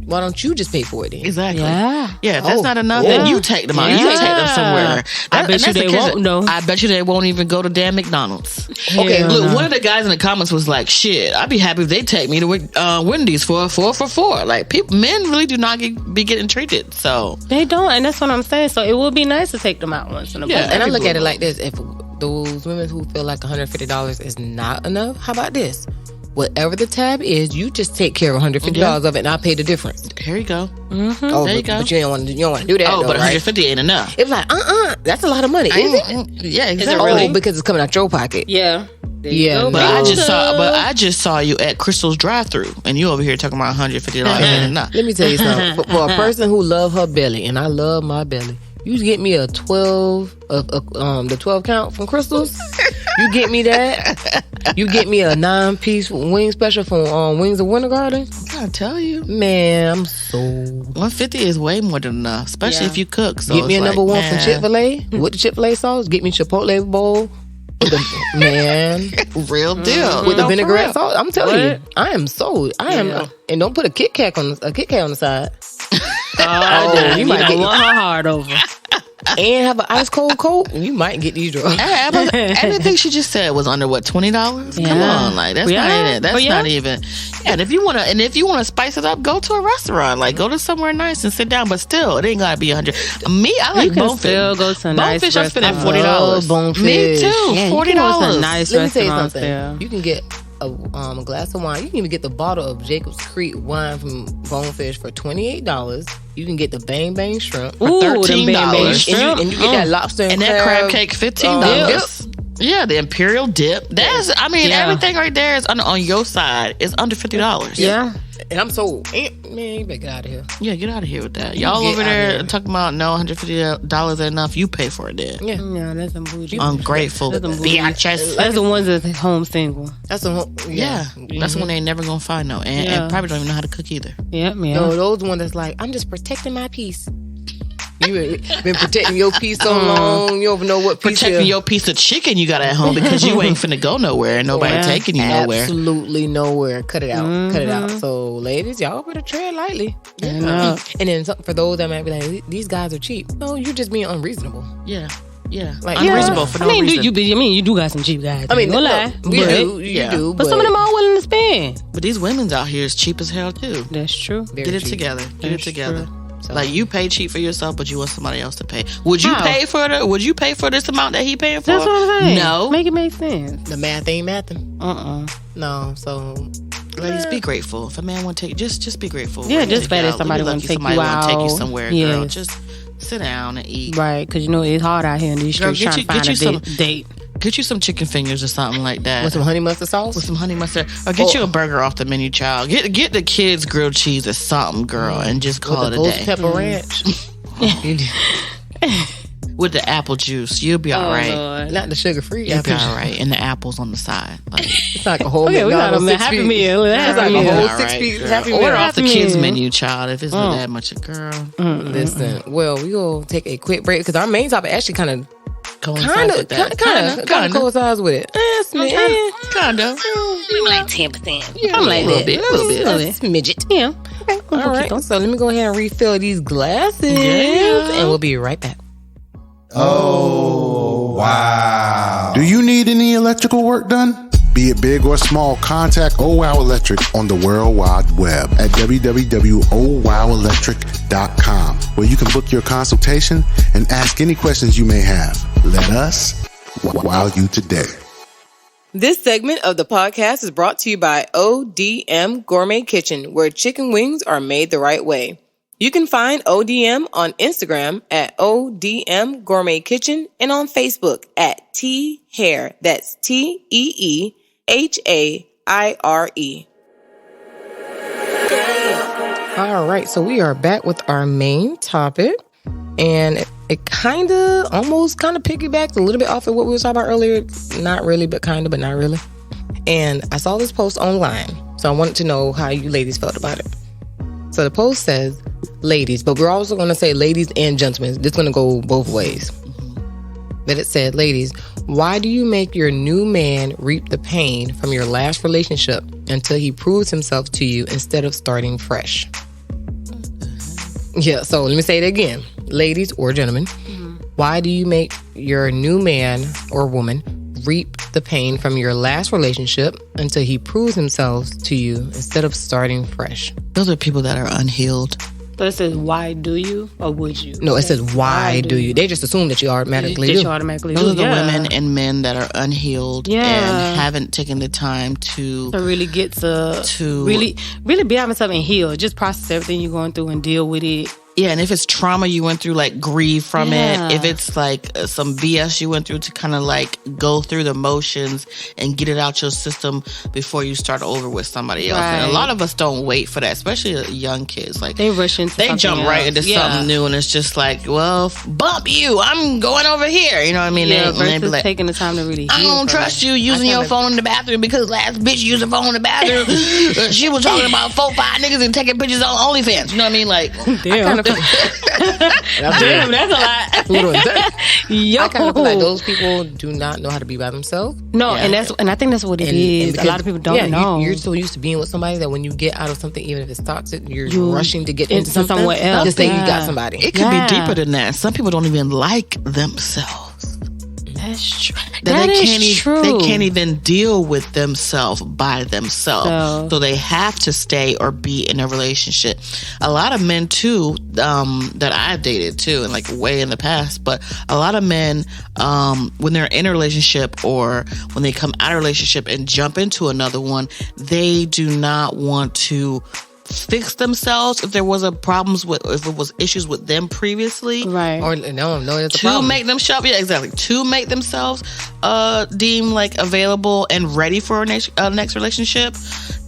why don't you just pay for it then? Exactly. Yeah. Yeah, if that's not enough, then you take them out. You take them somewhere. I bet you they won't know. I bet you they won't even go to damn McDonald's. Okay, look, one of the guys in the comments was like, shit, I'd be happy if they take me to Wendy's for a 4 for $4. Like, men really do not be getting treated, so. They don't, and that's what I'm saying. So it would be nice to take them out once in a while. And I look at it like this. If those women who feel like $150 is not enough, how about this? Whatever the tab is, you just take care of $150 of it, and I'll pay the difference. Here you go. Mm-hmm. Oh, there you go. But you don't want to do that. Oh, though, but right? $150 ain't enough. It's like, that's a lot of money, is it? Yeah, exactly. Is it really? Oh, because it's coming out your pocket. Yeah. Yeah, But I just saw you at Crystal's drive-thru, and you over here talking about $150 ain't enough. Let me tell you something. For a person who love her belly, and I love my belly, you get me a 12 the 12 count from Crystal's. You get me that. You get me a 9-piece wing special from Wings of Winter Garden. I'm trying to tell you, man, I'm so. $150 is way more than enough, especially if you cook. So get me a number one from Chick-fil-A with the Chick-fil-A sauce. Get me Chipotle bowl. Man, real deal with the vinaigrette sauce. I'm telling you, I am sold. I am, and don't put a Kit Kat on the side. You might get one hard over. And have an ice cold Coke, you might get these drugs. Everything she just said was under what, $20? Come on, like that's not even. That's not even. Yeah, and if you wanna spice it up, go to a restaurant. Like go to somewhere nice and sit down. But still, it ain't gotta be $100. Me, I like bonefish. Still go to a nice bonefish. I'm spending restaurant. $40. Bonefish. Me too. Yeah, $40. Nice. Let me tell you restaurant something. there. You can get a glass of wine. You can even get the bottle of Jacob's Creek wine from Bonefish for $28. You can get the Bang Bang shrimp for $13. And you get that lobster and that crab cake $15. Yeah, the imperial dip. That's everything right there is on your side. It's under $50. Yeah. And I'm sold. Man, you better get out of here. Yeah, get out of here with that. Y'all over there talking about no $150 is enough. You pay for it then. Yeah, that's some bougie. Ungrateful bitches. That's the ones that's home single. That's the one. That's the one they ain't never gonna find no, and probably don't even know how to cook either. Yeah. No, those one that's like, I'm just protecting my peace. You been protecting your piece so long, you don't know what piece. Protecting your piece of chicken you got at home because you ain't finna go nowhere and nobody taking you nowhere. Absolutely nowhere. Cut it out. Cut it out. So, ladies, y'all better tread lightly. And then for those that might be like, these guys are cheap. No, you're just being unreasonable. Yeah. Like unreasonable for no reason. You do got some cheap guys. I mean, no lie. You do. But some of them are willing to spend. But these women's out here is cheap as hell too. That's true. Get it together. Get it together. So. Like you pay cheap for yourself, but you want somebody else to pay. Would you pay for this amount that he paying for? That's what I'm saying. No, make it make sense. The math ain't mathing. No, so ladies, be grateful. If a man want to take, just be grateful. Yeah, just better somebody want to take you out. Take you somewhere, girl. Just sit down and eat. Right, because it's hard out here in these streets trying to find a date. Get you some chicken fingers or something like that. With some honey mustard sauce? With some honey mustard. Or get you a burger off the menu, child. Get the kids grilled cheese or something, girl, and just call it a day. Pepper ranch. With the apple juice. You'll be all right. Lord. Not the sugar-free You'll apple be all right. And the apples on the side. Like, it's like a whole we got a Happy Meal. It's like a whole 6 piece Happy Meal. Order off the kids menu, child, if it's not that much a girl. Listen, well, we gonna take a quick break because our main topic actually kind of coincides with it. Yes, man. Kind of. Maybe like 10%. Yeah, I'm like a little bit. That's midget. Yeah. Okay. All right. So let me go ahead and refill these glasses, and we'll be right back. Oh, wow. Do you need any electrical work done? Be it big or small, contact Oh Wow Electric on the World Wide Web at www.owowelectric.com, where you can book your consultation and ask any questions you may have. Let us wow you today. This segment of the podcast is brought to you by ODM Gourmet Kitchen, where chicken wings are made the right way. You can find ODM on Instagram at ODM Gourmet Kitchen and on Facebook at T Hair. That's TEEHAIRE. All right, so we are back with our main topic, and it almost piggybacks a little bit off of what we were talking about earlier. Not really, but kind of, but not really. And I saw this post online, so I wanted to know how you ladies felt about it. So the post says, ladies, but we're also going to say ladies and gentlemen. This is going to go both ways. But it said, ladies, why do you make your new man reap the pain from your last relationship until he proves himself to you instead of starting fresh? Yeah, so let me say it again. Ladies or gentlemen, why do you make your new man or woman reap the pain from your last relationship until he proves himself to you instead of starting fresh? Those are people that are unhealed. So it says, why do you or would you? No, it says, why do you? They just assume that you automatically do. You automatically Those do. are the women and men that are unhealed and haven't taken the time to really get to really be having something healed. Just process everything you're going through and deal with it. Yeah, and if it's trauma you went through, like grieve from it. If it's like some BS you went through, to kind of like go through the motions and get it out your system before you start over with somebody else. And a lot of us don't wait for that, especially young kids. Like they rush into they jump right into something new, and it's just like, well, bump you. I'm going over here. You know what I mean? Yeah, they be like, taking the time to really. I don't trust you using your phone in the bathroom because last bitch used a phone in the bathroom. She was talking about 4-5 niggas and taking pictures on OnlyFans. You know what I mean? Like, damn. Damn, that's a lot. Yo. I kind of feel like those people do not know how to be by themselves. No, and I think that's what it is. Because, a lot of people don't know. You're so used to being with somebody that when you get out of something, even if it's toxic, you're rushing to get into something somewhere else. Just say you got somebody. It could be deeper than that. Some people don't even like themselves. That's true. They can't even deal with themselves by themselves. So they have to stay or be in a relationship. A lot of men too, that I've dated too, and like way in the past, but a lot of men, when they're in a relationship or when they come out of a relationship and jump into another one, they do not want to fix themselves if there was if it was issues with them previously, right? Or no, it's a to problem. make them show up, to make themselves deem like available and ready for a next relationship.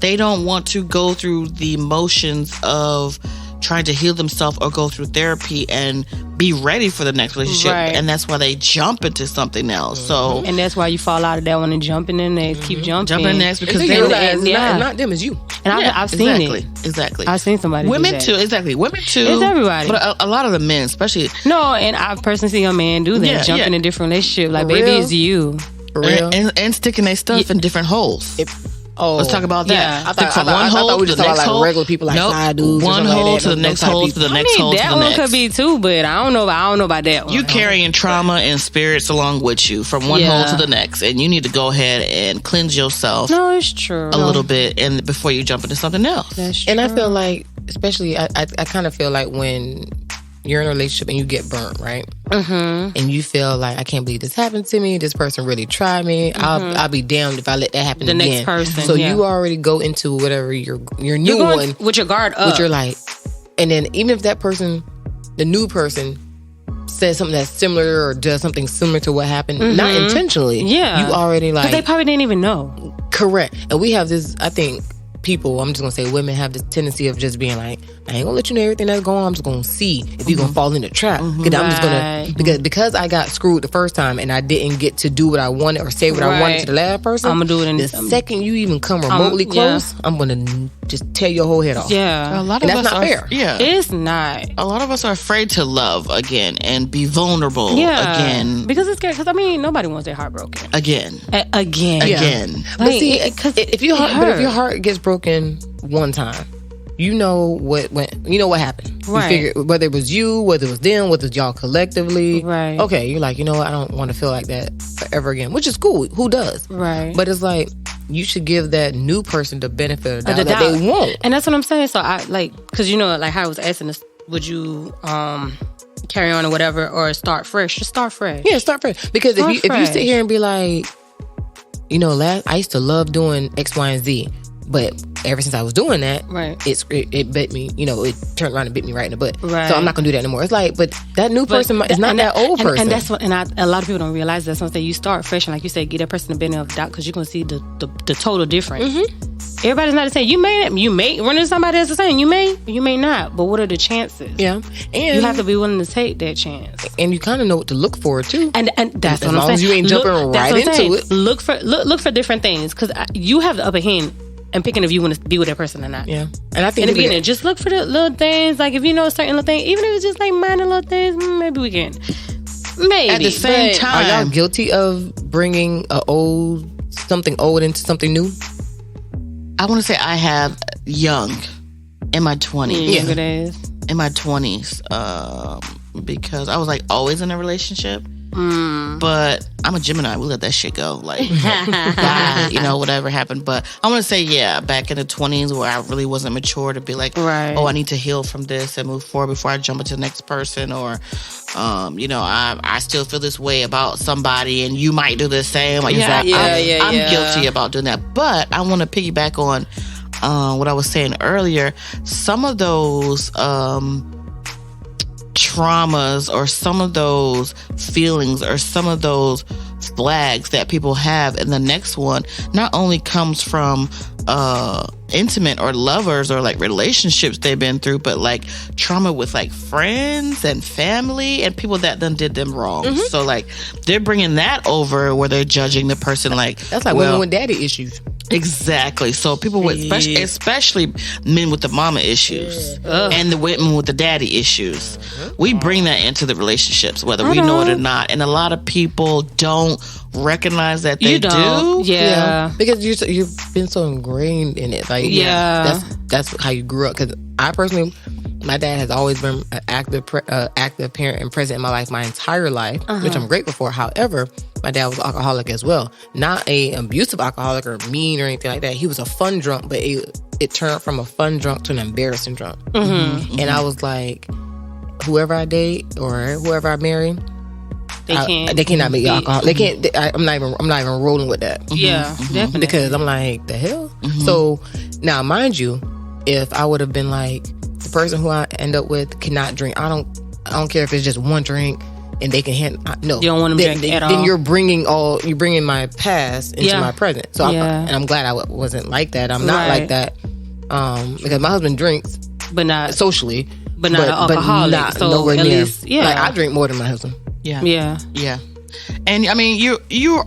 They don't want to go through the motions of trying to heal themselves or go through therapy and be ready for the next relationship, and that's why they jump into something else. So, and that's why you fall out of that one and jumping in there, keep jumping next because they realize it's not them, it's you. And I've seen it. Exactly. I've seen somebody. Women do that. too. Exactly. Women too. It's everybody. But a lot of the men, especially. No, and I've personally seen a man do that, jump in a different relationship. Like, baby, it's you. For real. And sticking their stuff in different holes. Let's talk about that. Yeah. I thought we just talking about like regular people, like side dudes. One hole like to the next hole to the next hole to the next. That one could be too, but I don't know about that one. You carrying trauma and spirits along with you from one hole to the next, and you need to go ahead and cleanse yourself. No, it's true. A little bit, and before you jump into something else. That's true. And I feel like, especially, I kind of feel like when you're in a relationship and you get burnt, right? Mm-hmm. And you feel like, I can't believe this happened to me. This person really tried me. Mm-hmm. I'll be damned if I let that happen the again. Next person. So you already go into whatever your new one with your guard up. With your like, and then even if that person, the new person, says something that's similar or does something similar to what happened, not intentionally. Yeah, you already like. Because they probably didn't even know. Correct. And we have this, I think. People, I'm just gonna say women have this tendency of just being like, I ain't gonna let you know everything that's going on. I'm just gonna see if you're gonna fall in the trap. Because I'm just gonna because I got screwed the first time and I didn't get to do what I wanted or say what I wanted to the last person. I'm gonna do it in the second you even come remotely close. I'm gonna just tear your whole head off. Yeah, a lot of that's us not fair. Yeah, it's not. A lot of us are afraid to love again and be vulnerable again because it's scary. Because I mean, nobody wants their heart broken again. Again. But see, if your heart gets broken one time, you know what happened. Right. You figure whether it was you, whether it was them, whether it was y'all collectively. Right. Okay, you're like, you know what, I don't want to feel like that forever again, which is cool. Who does? Right. But it's like, you should give that new person the benefit of the doubt that they won't. And that's what I'm saying. So I like, because like how I was asking this, would you carry on or whatever, or start fresh? Just start fresh. Yeah, start fresh. Because if you sit here and be like, I used to love doing X, Y, and Z, but ever since I was doing that, it bit me, it turned around and bit me right in the butt. Right. So I'm not gonna do that anymore. It's like, but that new person is not that old person. And that's what, a lot of people don't realize that. Something you start fresh, and like you said, get that person the benefit of the doubt, because you're gonna see the total difference. Mm-hmm. Everybody's not the same. You may run into somebody that's the same. You may not. But what are the chances? Yeah, and you have to be willing to take that chance. And you kind of know what to look for too. And that's what I'm saying. As long as you ain't jumping right into it. Look for different things, because you have the upper hand and picking if you want to be with that person or not. Yeah. And I think in the beginning, just look for the little things. Like if you know certain little things, even if it's just like minor little things, maybe we can. Maybe at the same time, are y'all guilty of bringing something old into something new? I want to say I have young in my 20s. Younger days. In my 20s, because I was like always in a relationship. But I'm a Gemini. We let that shit go. Like, bye, whatever happened. But I want to say, back in the 20s where I really wasn't mature to be like, right. I need to heal from this and move forward before I jump into the next person. Or, I still feel this way about somebody and you might do the same. Like, I'm guilty about doing that. But I want to piggyback on what I was saying earlier. Some of those traumas or some of those feelings or some of those flags that people have in the next one not only comes from intimate or lovers or like relationships they've been through, but like trauma with like friends and family and people that done did them wrong. So like they're bringing that over where they're judging the person like that's like women with daddy issues. Exactly. So people with especially men with the mama issues and the women with the daddy issues. We bring that into the relationships, whether we know it or not. And a lot of people don't recognize that they do. Yeah. Because you've been so ingrained in it. Like, that's how you grew up. Because I personally, my dad has always been an active parent and present in my life my entire life, which I'm grateful for. However, my dad was an alcoholic as well. Not a abusive alcoholic or mean or anything like that. He was a fun drunk, but it turned from a fun drunk to an embarrassing drunk. And I was like, whoever I date or whoever I marry, they cannot be alcoholic. They can't. I'm not even rolling with that. Yeah, definitely. Because I'm like, the hell. So now, mind you, if I would have been like the person who I end up with cannot drink, I don't care if it's just one drink. And they can handle. No, you don't want them to drink at all. Then you're bringing my past into my present. So and I'm glad I wasn't like that. I'm not like that. Because my husband drinks, but not socially, but not an alcoholic. But not so nowhere near. Least, like I drink more than my husband. Yeah. And I mean, you.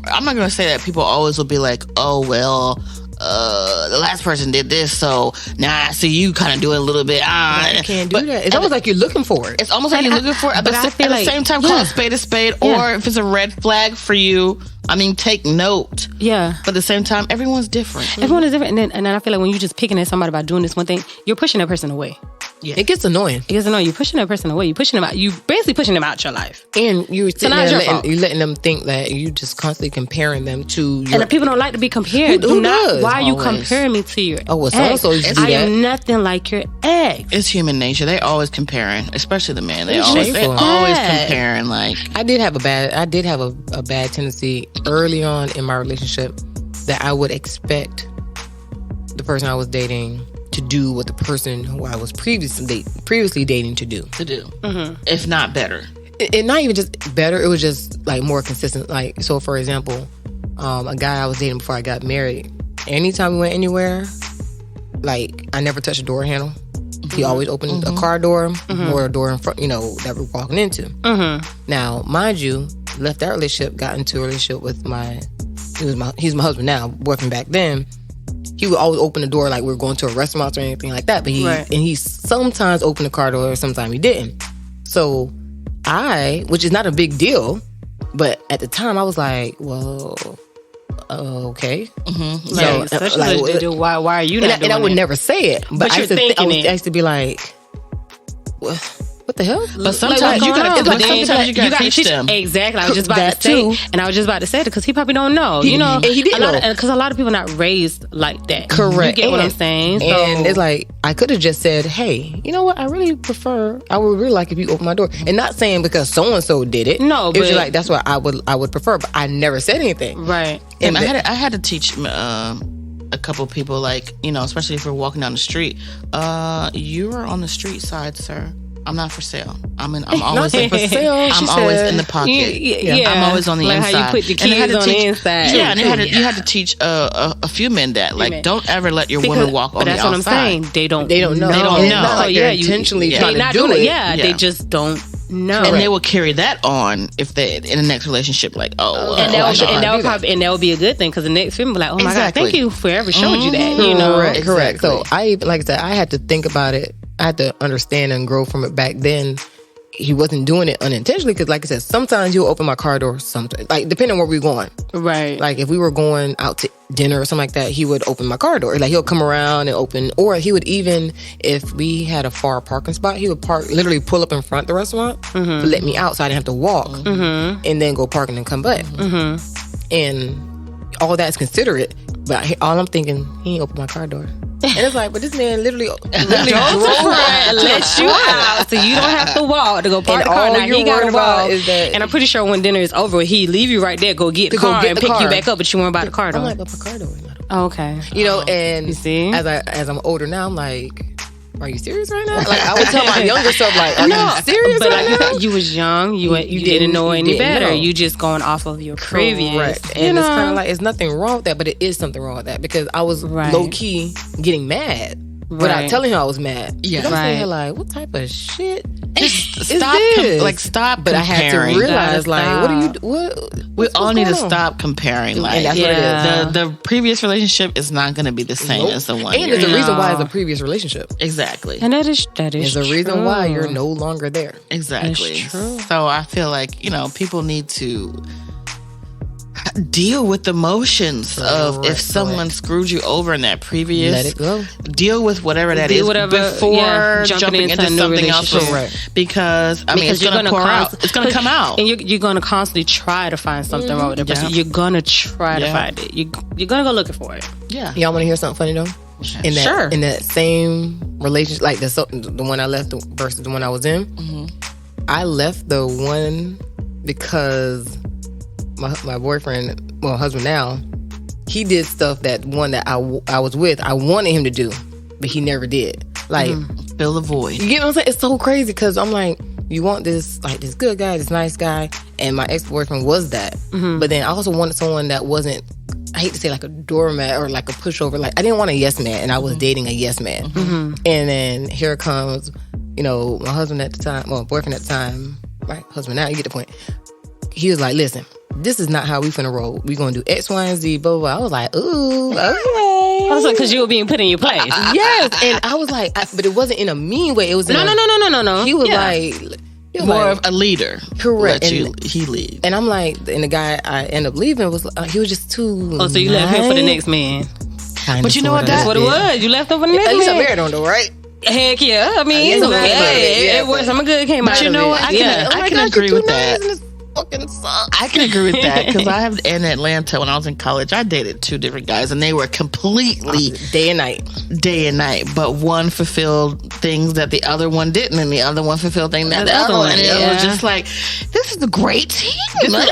I'm not gonna say that people always will be like, oh well. The last person did this, so now I see you kind of do it a little bit. You can't do that. It's almost like you're looking for it. It's almost like you're looking for it. But at the same time, call a spade, or if it's a red flag for you, I mean, take note. Yeah. But at the same time, everyone's different. Everyone is different. And then I feel like when you're just picking at somebody about doing this one thing, you're pushing that person away. Yeah. It gets annoying. You're pushing that person away. You're pushing them out. You basically pushing them out your life. And you're sitting there you're letting them think that you just constantly comparing them to your... And the people don't like to be compared. Who does? Why are you comparing me to your ex? Oh, well, so-and-so used to do that. I am nothing like your ex. It's human nature. They're always comparing, especially the men. They're always comparing. Like I did have a bad tendency early on in my relationship that I would expect the person I was dating to do what the person who I was previously dating to do. If not better. It not even just better, it was just like more consistent. Like, so for example, a guy I was dating before I got married, anytime we went anywhere, like I never touched a door handle. He always opened a car door or a door in front, that we're walking into. Now, mind you, left that relationship, got into a relationship with he's my husband now, boyfriend back then. He would always open the door like we were going to a restaurant or anything like that. But he sometimes opened the car door, sometimes he didn't. So which is not a big deal, but at the time I was like, well, okay. So, why are you not doing it? And I would never say it, but I used to be like, what the hell? But sometimes you gotta teach them. Exactly. I was just about to say, and I was just about to say it because he probably don't know. And he didn't know because a lot of people not raised like that. Correct. You get what I'm saying? And it's like I could have just said, "Hey, you know what? I would really like if you open my door." And not saying because so and so did it. No, it was just like that's what I would prefer. But I never said anything. Right. And I had to teach a couple people, like especially if we're walking down the street. You are on the street side, sir. I'm not for sale. I'm always for sale. I'm always in the pocket. Yeah. I'm always on the inside. How you put the keys on the inside. Yeah, and you had to teach a few men that. Like, don't ever let your woman walk on the outside. But that's what I'm saying. They don't know. They don't know. Oh, yeah, intentionally they're trying not to do doing it. Yeah, they just don't No. And they will carry that on if they in the next relationship, like, and that would be a good thing because the next film will be like, oh my God, thank you for ever showed you that. You know, correct. So like I said, I had to think about it. I had to understand and grow from it back then. He wasn't doing it unintentionally because, like I said, sometimes he'll open my car door. Sometimes, like depending on where we're going, right? Like if we were going out to dinner or something like that, he would open my car door. Like he'll come around and open, or he would even, if we had a far parking spot, he would literally pull up in front of the restaurant to let me out, so I didn't have to walk and then go park and then come back. And all that's considerate, but all I'm thinking, he ain't open my car door. And it's like, but this man literally drove let you out, so you don't have to walk to go park the car. Now he got to walk, and I'm pretty sure when dinner is over, he leave you right there, go get the car and pick you back up, but you weren't about the car door. I'm like, but the car door. Oh, okay. You know, and you see, as I'm older now, I'm like, are you serious right now? Like I would tell my younger self, like, are you serious but right now? You was young, you didn't know any better. You just going off of your previous. Correct. And it's kind of like, it's nothing wrong with that, but it is something wrong with that because I was low key getting mad without telling her I was mad. Yeah, I'm sitting here like, what type of shit? Just stop. Stop. But comparing. I had to realize, like, what are you? What? We all need to stop comparing. Like, and that's what it is. The previous relationship is not going to be the same as the one. And there's a reason why it's a previous relationship. Exactly. And that is there's a reason why you're no longer there. Exactly. That's true. So I feel like, people need to deal with the emotions of if someone screwed you over in that previous. Let it go. Deal with whatever that is before jumping into something else. Because it's going to pour out. It's going to come out. And you're going to constantly try to find something wrong with it. But you're going to try to find it. You're going to go looking for it. Yeah. Y'all want to hear something funny though? In that same relationship, like the one I left versus the one I was in, I left the one because my boyfriend, well, husband now, he did stuff that one that I was with, I wanted him to do, but he never did. Like, fill the void. You get what I'm saying? It's so crazy because I'm like, you want this, like, this good guy, this nice guy, and my ex-boyfriend was that. But then I also wanted someone that wasn't, I hate to say like a doormat or like a pushover. Like, I didn't want a yes man, and I was dating a yes man. And then here comes, my husband at the time, well, boyfriend at the time, my husband now, you get the point. He was like, listen, this is not how we finna roll. We gonna do X, Y, and Z, blah, blah, blah. I was like, ooh, okay. Also, because you were being put in your place. Yes, and I was like, but it wasn't in a mean way. It was in no. He was like... More of a leader. Correct. He lead. And I'm like, and the guy I ended up leaving was, he was just too so you left him for the next man. But you know what? That's what it was. You left him for the next man. At least I'm married on though, right? Heck yeah. I mean, it was something good came out of it. But you know what? I can agree with that. Fucking suck. I can agree with that because I have in Atlanta when I was in college, I dated two different guys and they were completely day and night. But one fulfilled things that the other one didn't, and the other one fulfilled things that the other one. And it was just like, this is a great team. It's like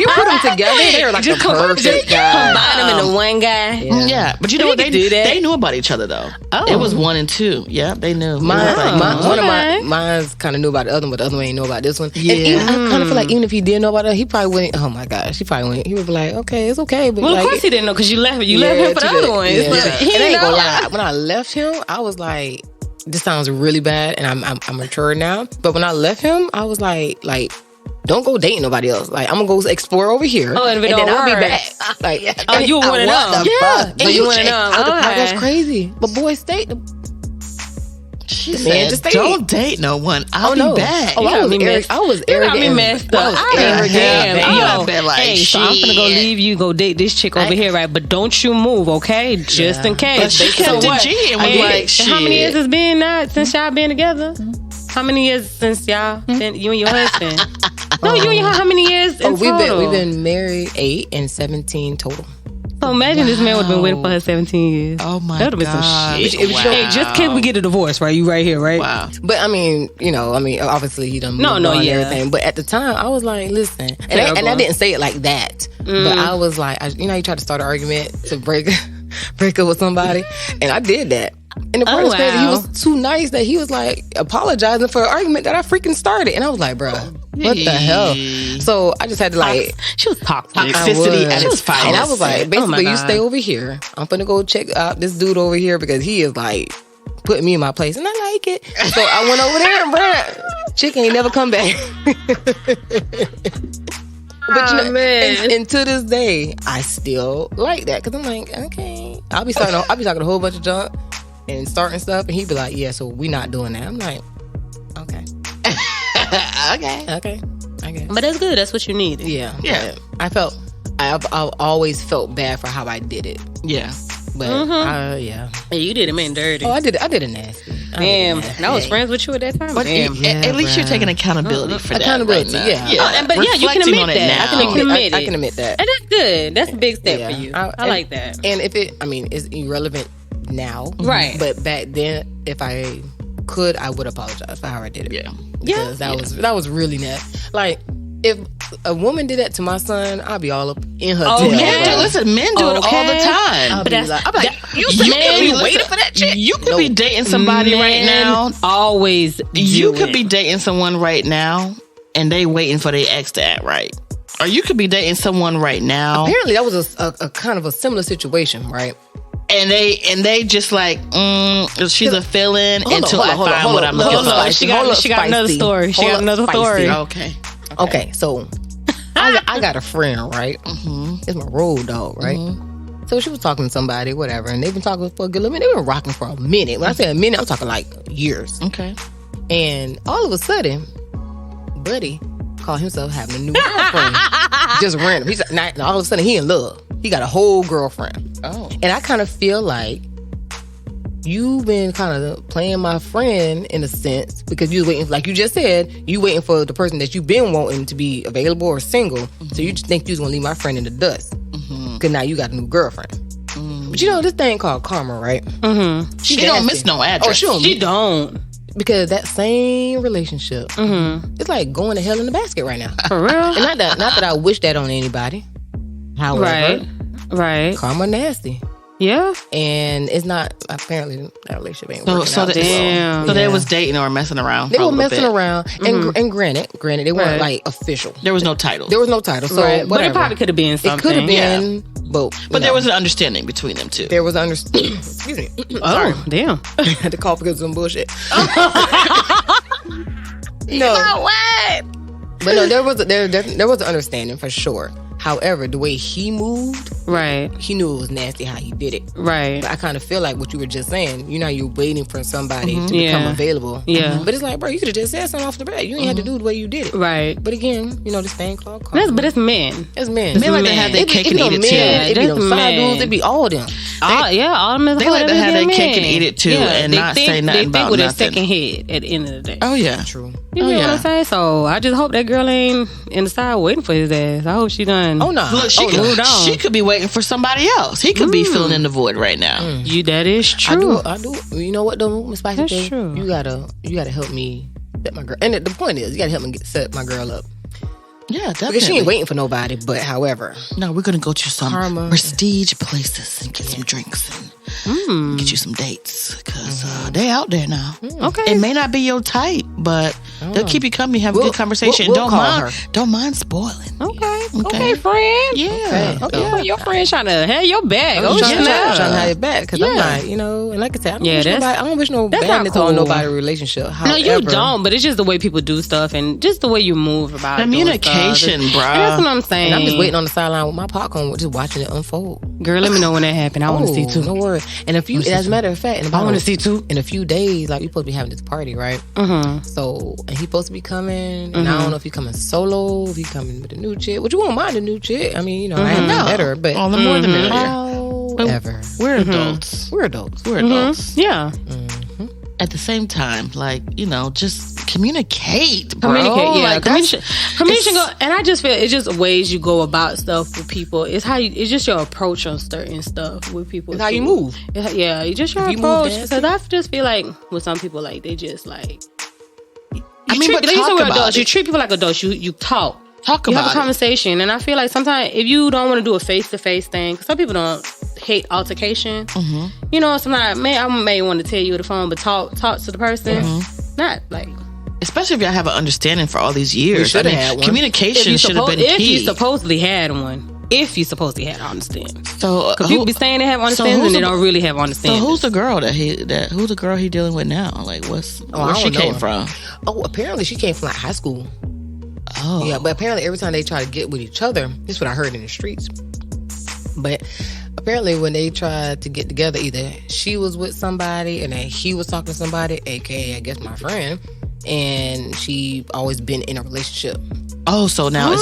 you put them together, they're like just the perfect guy. Combine them into one guy. Yeah, but you know what? They knew about each other though. It was 1 and 2. Yeah, they knew. One of mine's kind of knew about the other one, but the other one ain't know about this one. Yeah, I kind of feel like even if he did know about it, he probably wouldn't. Oh my gosh, he probably wouldn't. He would be like, okay, it's okay. But well, of course he didn't know because you left him for the other one. Yeah, he ain't gonna lie. When I left him, I was like, this sounds really bad, and I'm mature now. But when I left him, I was like, don't go dating nobody else. Like, I'm gonna go explore over here, and then I'll be back. Like, you want to know? Yeah, and you want to know? That's crazy. But boys stay. She said, don't date no one. I'll be back. Oh, I was arrogant. You got me messed up. Hey, so I'm gonna go leave you, go date this chick over here, right? But don't you move, okay? Just in case. But she kept the G and was like, shit. How many years has been since y'all been together? How many years since y'all been, you and your husband? No, you and your how many years in total? We've been married 8 and 17 total. So imagine this man would have been waiting for her 17 years. Oh my God. That would have been some shit. Wow. Hey, just can we get a divorce, right? You right here, right? Wow. But I mean, obviously he done moved on and everything. But at the time, I was like, listen. And I didn't say it like that. But I was like, you try to start an argument to break up with somebody. And I did that. And the part was crazy. He was too nice that he was like apologizing for an argument that I freaking started. And I was like, bro, what the hell? So I just had to like... She was toxic. Toxicity at its finest. And I was like, basically, you stay over here. I'm finna go check out this dude over here because he is like putting me in my place. And I like it. So I went over there and Chick ain't never come back. But man. And to this day, I still like that because I'm like, okay. I'll be talking a whole bunch of junk and starting stuff, and he'd be like, yeah, so we not doing that. I'm like, okay. Okay. But that's good. That's what you need. Yeah. I've always felt bad for how I did it. Yeah. But Yeah, you did it, man, dirty. Oh, I did it nasty. Damn. And I was friends with you at that time. But at least you're taking accountability for that. Accountability, yeah. But yeah, you can admit that. I can admit that. And that's good. That's a big step for you. I like that. And if it's irrelevant now. Right. But back then, if I could, I would apologize for how I did it. Yeah. Because that was really nasty. Like, if a woman did that to my son, I'd be all up in her tail. Yeah, listen, men do it all the time. I'd be like, you could be waiting for that chick? You could be dating somebody right now. Always You could be dating someone right now, and they waiting for their ex to act right. Or you could be dating someone right now. Apparently, that was a kind of a similar situation, right? And they just like, she's a fill-in until I find what I'm looking for. She got another story. She got another story. Okay, so I got a friend, right? Mm-hmm. It's my road dog, right? Mm-hmm. So she was talking to somebody, whatever, and they've been talking for a good minute. They've been rocking for a minute. When I say a minute, I'm talking like years. Okay. And all of a sudden, Buddy called himself having a new girlfriend. Just random. He's like, all of a sudden he in love. He got a whole girlfriend. Oh. And I kind of feel like you've been kind of playing my friend in a sense because you was waiting, like you just said, you waiting for the person that you've been wanting to be available or single. Mm-hmm. So you just think you was gonna leave my friend in the dust because now you got a new girlfriend. Mm-hmm. But you know this thing called karma, right? Mm-hmm. She don't miss no address. She don't. Because that same relationship, it's like going to hell in a basket right now. For real? And not that I wish that on anybody. However, right, karma nasty. Yeah. And it's not, apparently that relationship ain't working out. Damn. So they was dating or messing around. They were messing around. And granted, they weren't like official. There was no title. So whatever. But it probably could have been something. It could have been, but there was an understanding between them two. There was an understanding. Excuse me. Sorry. Damn. I had to call because of some bullshit. No. What? But no, there was an understanding for sure. However, the way he moved, right, he knew it was nasty how he did it. Right. But I kind of feel like what you were just saying, you're waiting for somebody to become available. Yeah. But it's like, bro, you could have just said something off the bat. You ain't had to do the way you did it. Right. But again, this thing called karma. But it's men. It's men. Men like to have their cake and eat it too. It be them side dudes. It be all of them. All of them. They like to have their cake and eat it too, and not say nothing about nothing. They think with a second head at the end of the day. Oh yeah, true. You know what I'm saying? So I just hope that girl ain't in the side waiting for his ass. I hope she done. Oh no. Look, she could be waiting for somebody else. He could be filling in the void right now. That is true. I do. You know what though, Miss Spicy? That's true. You gotta help me set my girl. And the point is, you gotta help me set my girl up. Yeah, definitely. Because she ain't waiting for nobody. But however, no, we're gonna go to some prestige places and get some drinks and get you some dates because they out there now. Okay, it may not be your type, but they'll keep you company, have a good conversation. We'll don't mind spoiling. Okay, friend. Yeah. Okay. Your friend trying to have your back. I'm trying to have your back because I'm like, and like I said, I don't wish no badness on nobody relationship. However, no, you don't. But it's just the way people do stuff and just the way you move about communication, bro. That's what I'm saying. And I'm just waiting on the sideline with my popcorn, just watching it unfold. Girl, let me know when that happened. I want to see too. No worries. And as a matter of fact, I want to see too. In a few days, like we supposed to be having this party, right? So, and he supposed to be coming, and I don't know if he coming solo, if he coming with a new chick. Which you won't mind a new chick. I mean, I have better, but all the more the merrier. However, we're adults. We're adults. Yeah. At the same time, just communicate, bro. Communication and I just feel it's just ways you go about stuff with people. It's it's just your approach on certain stuff with people. It's how you move. It's just your approach. Because I just feel like with some people, like they just like. You treat people like adults. You talk. You have a conversation, and I feel like sometimes if you don't want to do a face-to-face thing, because some people don't hate altercation. Sometimes I may want to tell you on the phone, but talk to the person. Not like, especially if y'all have an understanding for all these years. Had one. Communication should have been key. If you supposedly had one. if you supposedly had understanding. So people be saying they have understanding and they don't really have understanding. So who's the girl who's the girl he dealing with now? Like where she came from? Oh, apparently she came from like high school. Oh. Yeah, but apparently every time they try to get with each other, this is what I heard in the streets. But apparently when they tried to get together, either she was with somebody and then he was talking to somebody, aka I guess my friend, and she always been in a relationship. Oh, so now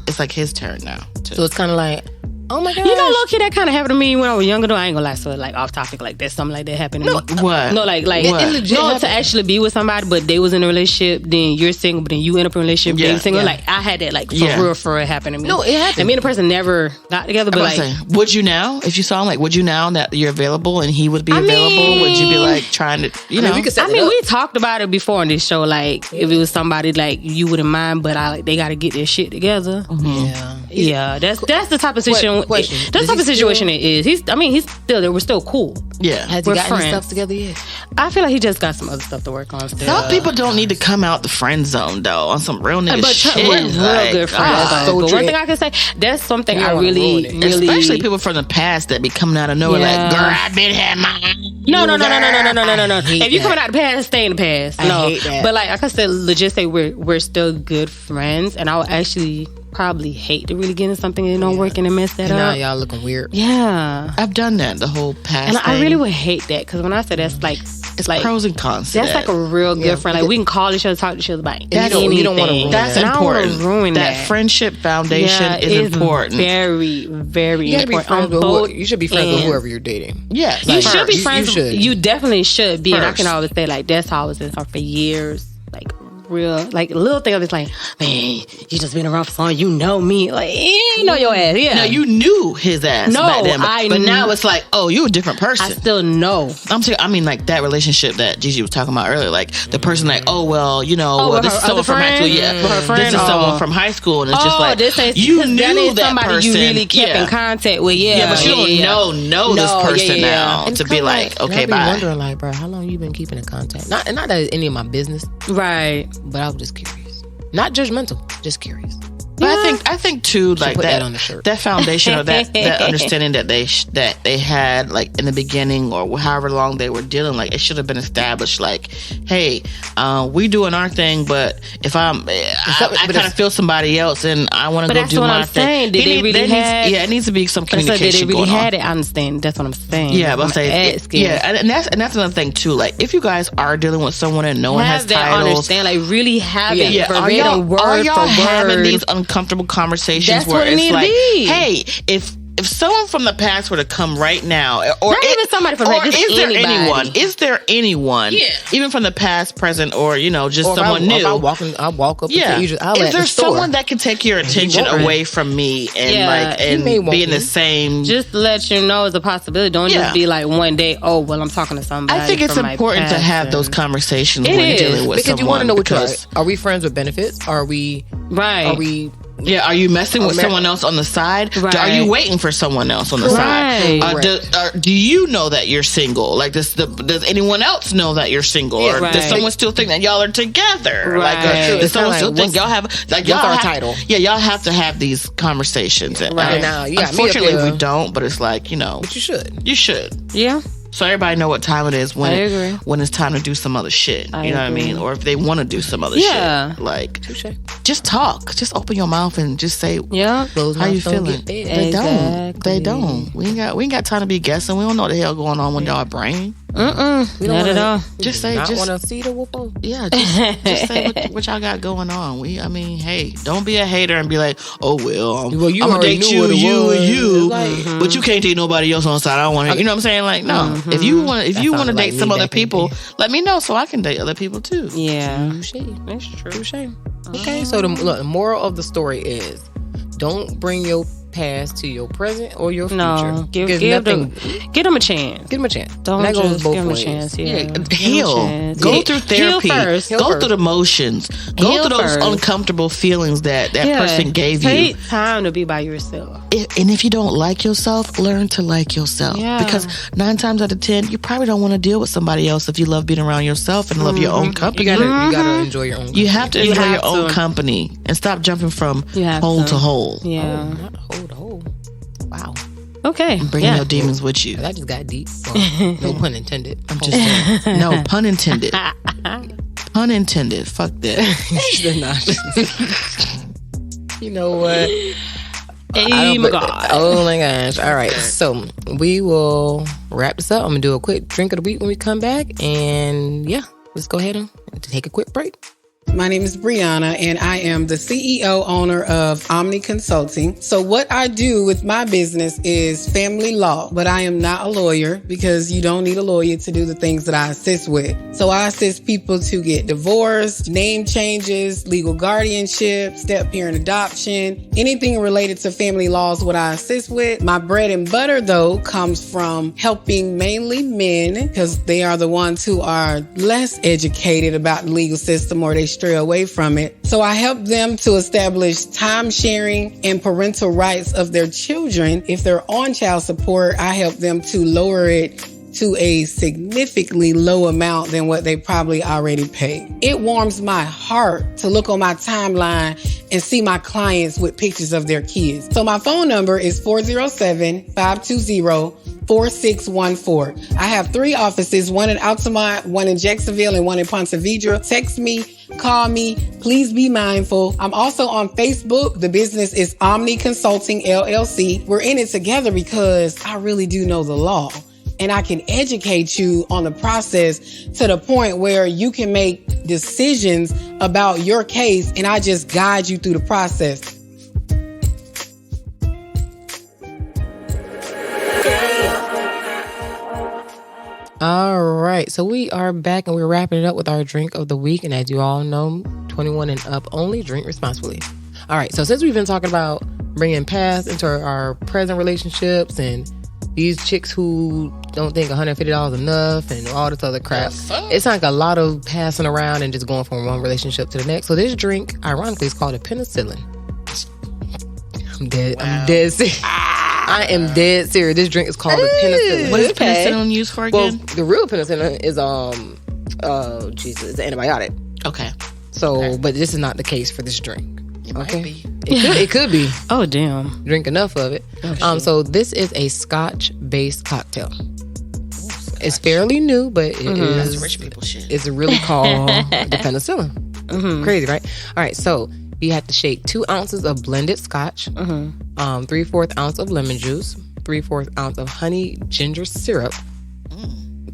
it's like his turn now. So it's kind of like, oh my gosh. You know, low-key, that kind of happened to me when I was younger, though. I ain't gonna lie, so like off topic like that, something like that happened to me. What? No, like what? No, to actually be with somebody, but they was in a relationship, then you're single, but then you end up in a relationship, they single. Yeah. Like, I had that, like, for real happen to me. No, it happened. And me and the person never got together, but like... would you now? If you saw him, like, would you now that you're available and he would be available? Would you be, like, trying to, we talked about it before on this show, like, if it was somebody, like, you wouldn't mind, but they gotta get their shit together. Mm-hmm. Yeah, that's the type of situation. That's the type of situation it is. He's still there. We're still cool. Yeah. Has he got any stuff together yet? I feel like he just got some other stuff to work on still. Some people don't need to come out the friend zone though on some real nigga shit. We're real good friends. So but one thing I can say, that's something I really, especially people from the past that be coming out of nowhere like, girl, I been had mine. No. If you coming out the past, stay in the past. I hate that. But like I said, legit say we're still good friends, and I would actually probably hate to really get into something and don't work and mess that up. Now y'all looking weird. Yeah, I've done that the whole past. And thing. I really would hate that because when I say that's like. It's like pros and cons. That's like a real good friend. Like we can call each other, talk to each other about anything. You don't want to ruin that's that. important. Ruin that friendship foundation is important. Very, very important. You should be friends with whoever you're dating. Yeah, you should be friends. You definitely should be. First. And I can always say like that's how I was with her for years. Like real, like little thing. I was like, man, you just been around for so long. You know me, like you know your ass. Yeah. No, you knew his ass. No, back then, but knew. now it's like, oh, you a different person. I still know. I mean, like that relationship that Gigi was talking about earlier. Like the person, like, oh well, this is someone from high school. Yeah, this is someone from high school, and it's just like you knew that somebody person. You really kept in contact with. Yeah, but you don't know this person now to be like, okay, bye. I'm wondering, like, bro, how long you been keeping in contact? Not that it's any of my business, right? But I was just curious. Not judgmental, just curious. But I think too, like that foundation or that understanding that they had like in the beginning or however long they were dealing, like it should have been established. Like, hey, we doing our thing, but if I kind of feel somebody else and I want to go do my thing. Did they really have? Yeah, it needs to be some communication. Did they really had it? I understand. That's what I'm saying. Yeah, but and that's another thing too. Like, if you guys are dealing with someone and no one has titles, understand. Like, really have it. Yeah, are y'all having these uncomfortable conversations? That's where what it's like, be. hey, if someone from the past were to come right now, or not even somebody from the past, is there anyone, even from the past, present, or just someone new? I walk up. Yeah, is there someone that can take your attention away from me and be in the same? Just to let you know, it's a possibility. Don't just be like one day. Oh well, I'm talking to somebody. I think it's important to have those conversations when dealing with someone. Because you want to know what are we friends with benefits? Are we right? Are we? Yeah, are you messing with someone else on the side? Right. Are you waiting for someone else on the side? Do you know that you're single? Like, does anyone else know that you're single? Or does someone still think that y'all are together? Right. Like, does someone still think y'all have our title? Yeah, y'all have to have these conversations. Right now, unfortunately, we don't. But it's like but you should. You should. Yeah. So everybody know what time it is when it's time to do some other shit. You know what I mean? Or if they want to do some other shit. Like, just talk. Just open your mouth and just say, how you feeling? They don't. We ain't got time to be guessing. We don't know what the hell going on with our brain. We don't not at all. Just say, want to see the whoop. Yeah, just say what y'all got going on. Hey, don't be a hater and be like, oh well, I'm gonna date you, but you can't date nobody else on the side. I don't want to. You know what I'm saying? Like, no. If you want to date some other people, let me know so I can date other people too. Yeah, that's true. Okay, so the moral of the story is, don't bring your past to your present or your future. No, give them a chance. Give them a chance. Don't that just give them a chance. Yeah. Heal. Go through therapy. Go through the motions. Go through those uncomfortable feelings that person gave you. Take time to be by yourself. And if you don't like yourself, learn to like yourself. Yeah. Because 9 times out of 10, you probably don't want to deal with somebody else if you love being around yourself and love your own company. You gotta enjoy your own company. You have to enjoy your own company and stop jumping from hole to hole. Yeah. Not hole to hole. Wow. Okay. And bring your demons with you. That just got deep. Well, no pun intended. I'm just saying. No, pun intended. Pun intended. Fuck that. You know what? Oh my God. Oh my gosh. All right. So we will wrap this up. I'm going to do a quick drink of the week when we come back. And let's go ahead and take a quick break. My name is Brianna, and I am the CEO owner of Omni Consulting. So what I do with my business is family law, but I am not a lawyer because you don't need a lawyer to do the things that I assist with. So I assist people to get divorced, name changes, legal guardianship, step-parent adoption, anything related to family law is what I assist with. My bread and butter, though, comes from helping mainly men because they are the ones who are less educated about the legal system or they stray away from it. So I help them to establish time sharing and parental rights of their children. If they're on child support, I help them to lower it to a significantly low amount than what they probably already pay. It warms my heart to look on my timeline and see my clients with pictures of their kids. So my phone number is 407-520-4614. I have 3 offices, one in Altamont, one in Jacksonville, and one in Ponte Vedra. Text me, call me, please be mindful. I'm also on Facebook. The business is Omni Consulting LLC. We're in it together because I really do know the law. And I can educate you on the process to the point where you can make decisions about your case, and I just guide you through the process. All right, so we are back and we're wrapping it up with our drink of the week. And as you all know, 21 and up only, drink responsibly. All right, so since we've been talking about bringing past into our present relationships and these chicks who don't think $150 enough and all this other crap, it's like a lot of passing around and just going from one relationship to the next. So this drink, ironically, is called a penicillin. I'm dead. Wow. I'm dead serious. I am dead serious. This drink is called a penicillin. What is penicillin used for again? Well, the real penicillin is it's an antibiotic. Okay. So, but this is not the case for this drink. It might be. It could be. Oh, damn. Drink enough of it. So this is a Scotch-based cocktail. It's fairly new, but it is rich people shit. It's really called the penicillin. Crazy, right? All right, so you have to shake 2 ounces of blended Scotch, 3/4 ounce of lemon juice, 3/4 ounce of honey ginger syrup.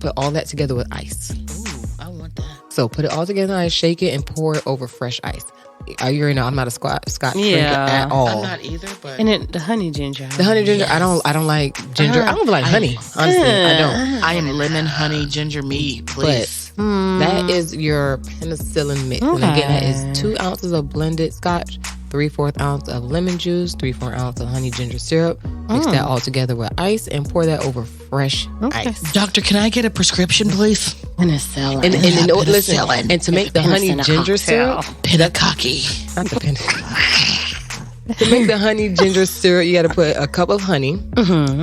Put all that together with ice. Ooh, I want that. So put it all together and shake it and pour it over fresh ice. You already know I'm not a Scotch drinker at all. I'm not either, but and then the honey ginger. The honey ginger, yes. I don't like ginger. I don't like honey. Honestly, I don't. I am lemon, honey, ginger, me, please. But that is your penicillin mix. Okay. And again, that is 2 ounces of blended Scotch, 3/4 ounce of lemon juice, 3/4 ounce of honey ginger syrup. Mix that all together with ice and pour that over fresh ice. Doctor, can I get a prescription, please? Penicillin. And listen, and to make the honey ginger syrup, Pinnacocky. not the pen. To make the honey ginger syrup, you got to put a cup of honey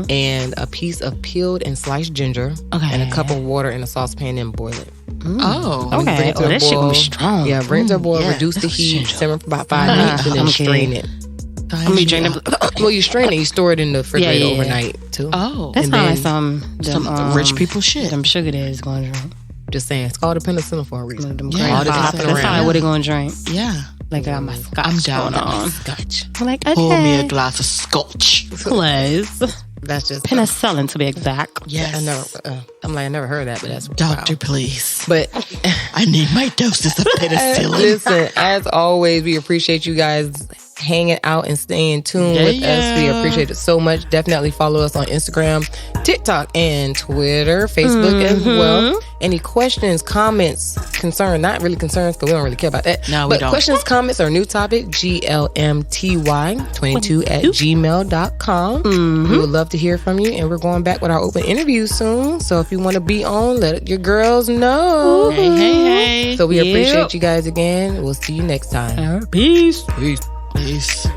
and a piece of peeled and sliced ginger and a cup of water in a saucepan and boil it. Oh, okay. Oh, that shit gonna be strong. Yeah, bring it to a boil, reduce the heat, simmer for about 5 minutes, and then strain it. Well, you strain it, you store it in the refrigerator overnight too. Oh, that sounds like some rich people shit. Them sugar daddies gonna drink. Just saying, it's called a penicillin for a reason. Yeah, all this hopping That's around. how what they gonna drink. Yeah. Like I got my Scotch. I'm down going on on. Scotch. I'm like, okay. Pour me a glass of Scotch. Please. That's just Penicillin to be exact. Yes. I never heard that, but that's Doctor, please. But I need my doses of penicillin. listen, as always, we appreciate you guys hanging out and staying tuned with us. We appreciate it so much. Definitely follow us on Instagram, TikTok, and Twitter, Facebook as well. Any questions, comments, concerns, not really concerns because we don't really care about that. No, but we don't. questions, comments, or new topic, GLMTY22@gmail.com. We would love to hear from you, and we're going back with our open interviews soon. So if you want to be on, let your girls know. Hey. So we appreciate you guys again. We'll see you next time. Peace. Peace. Peace.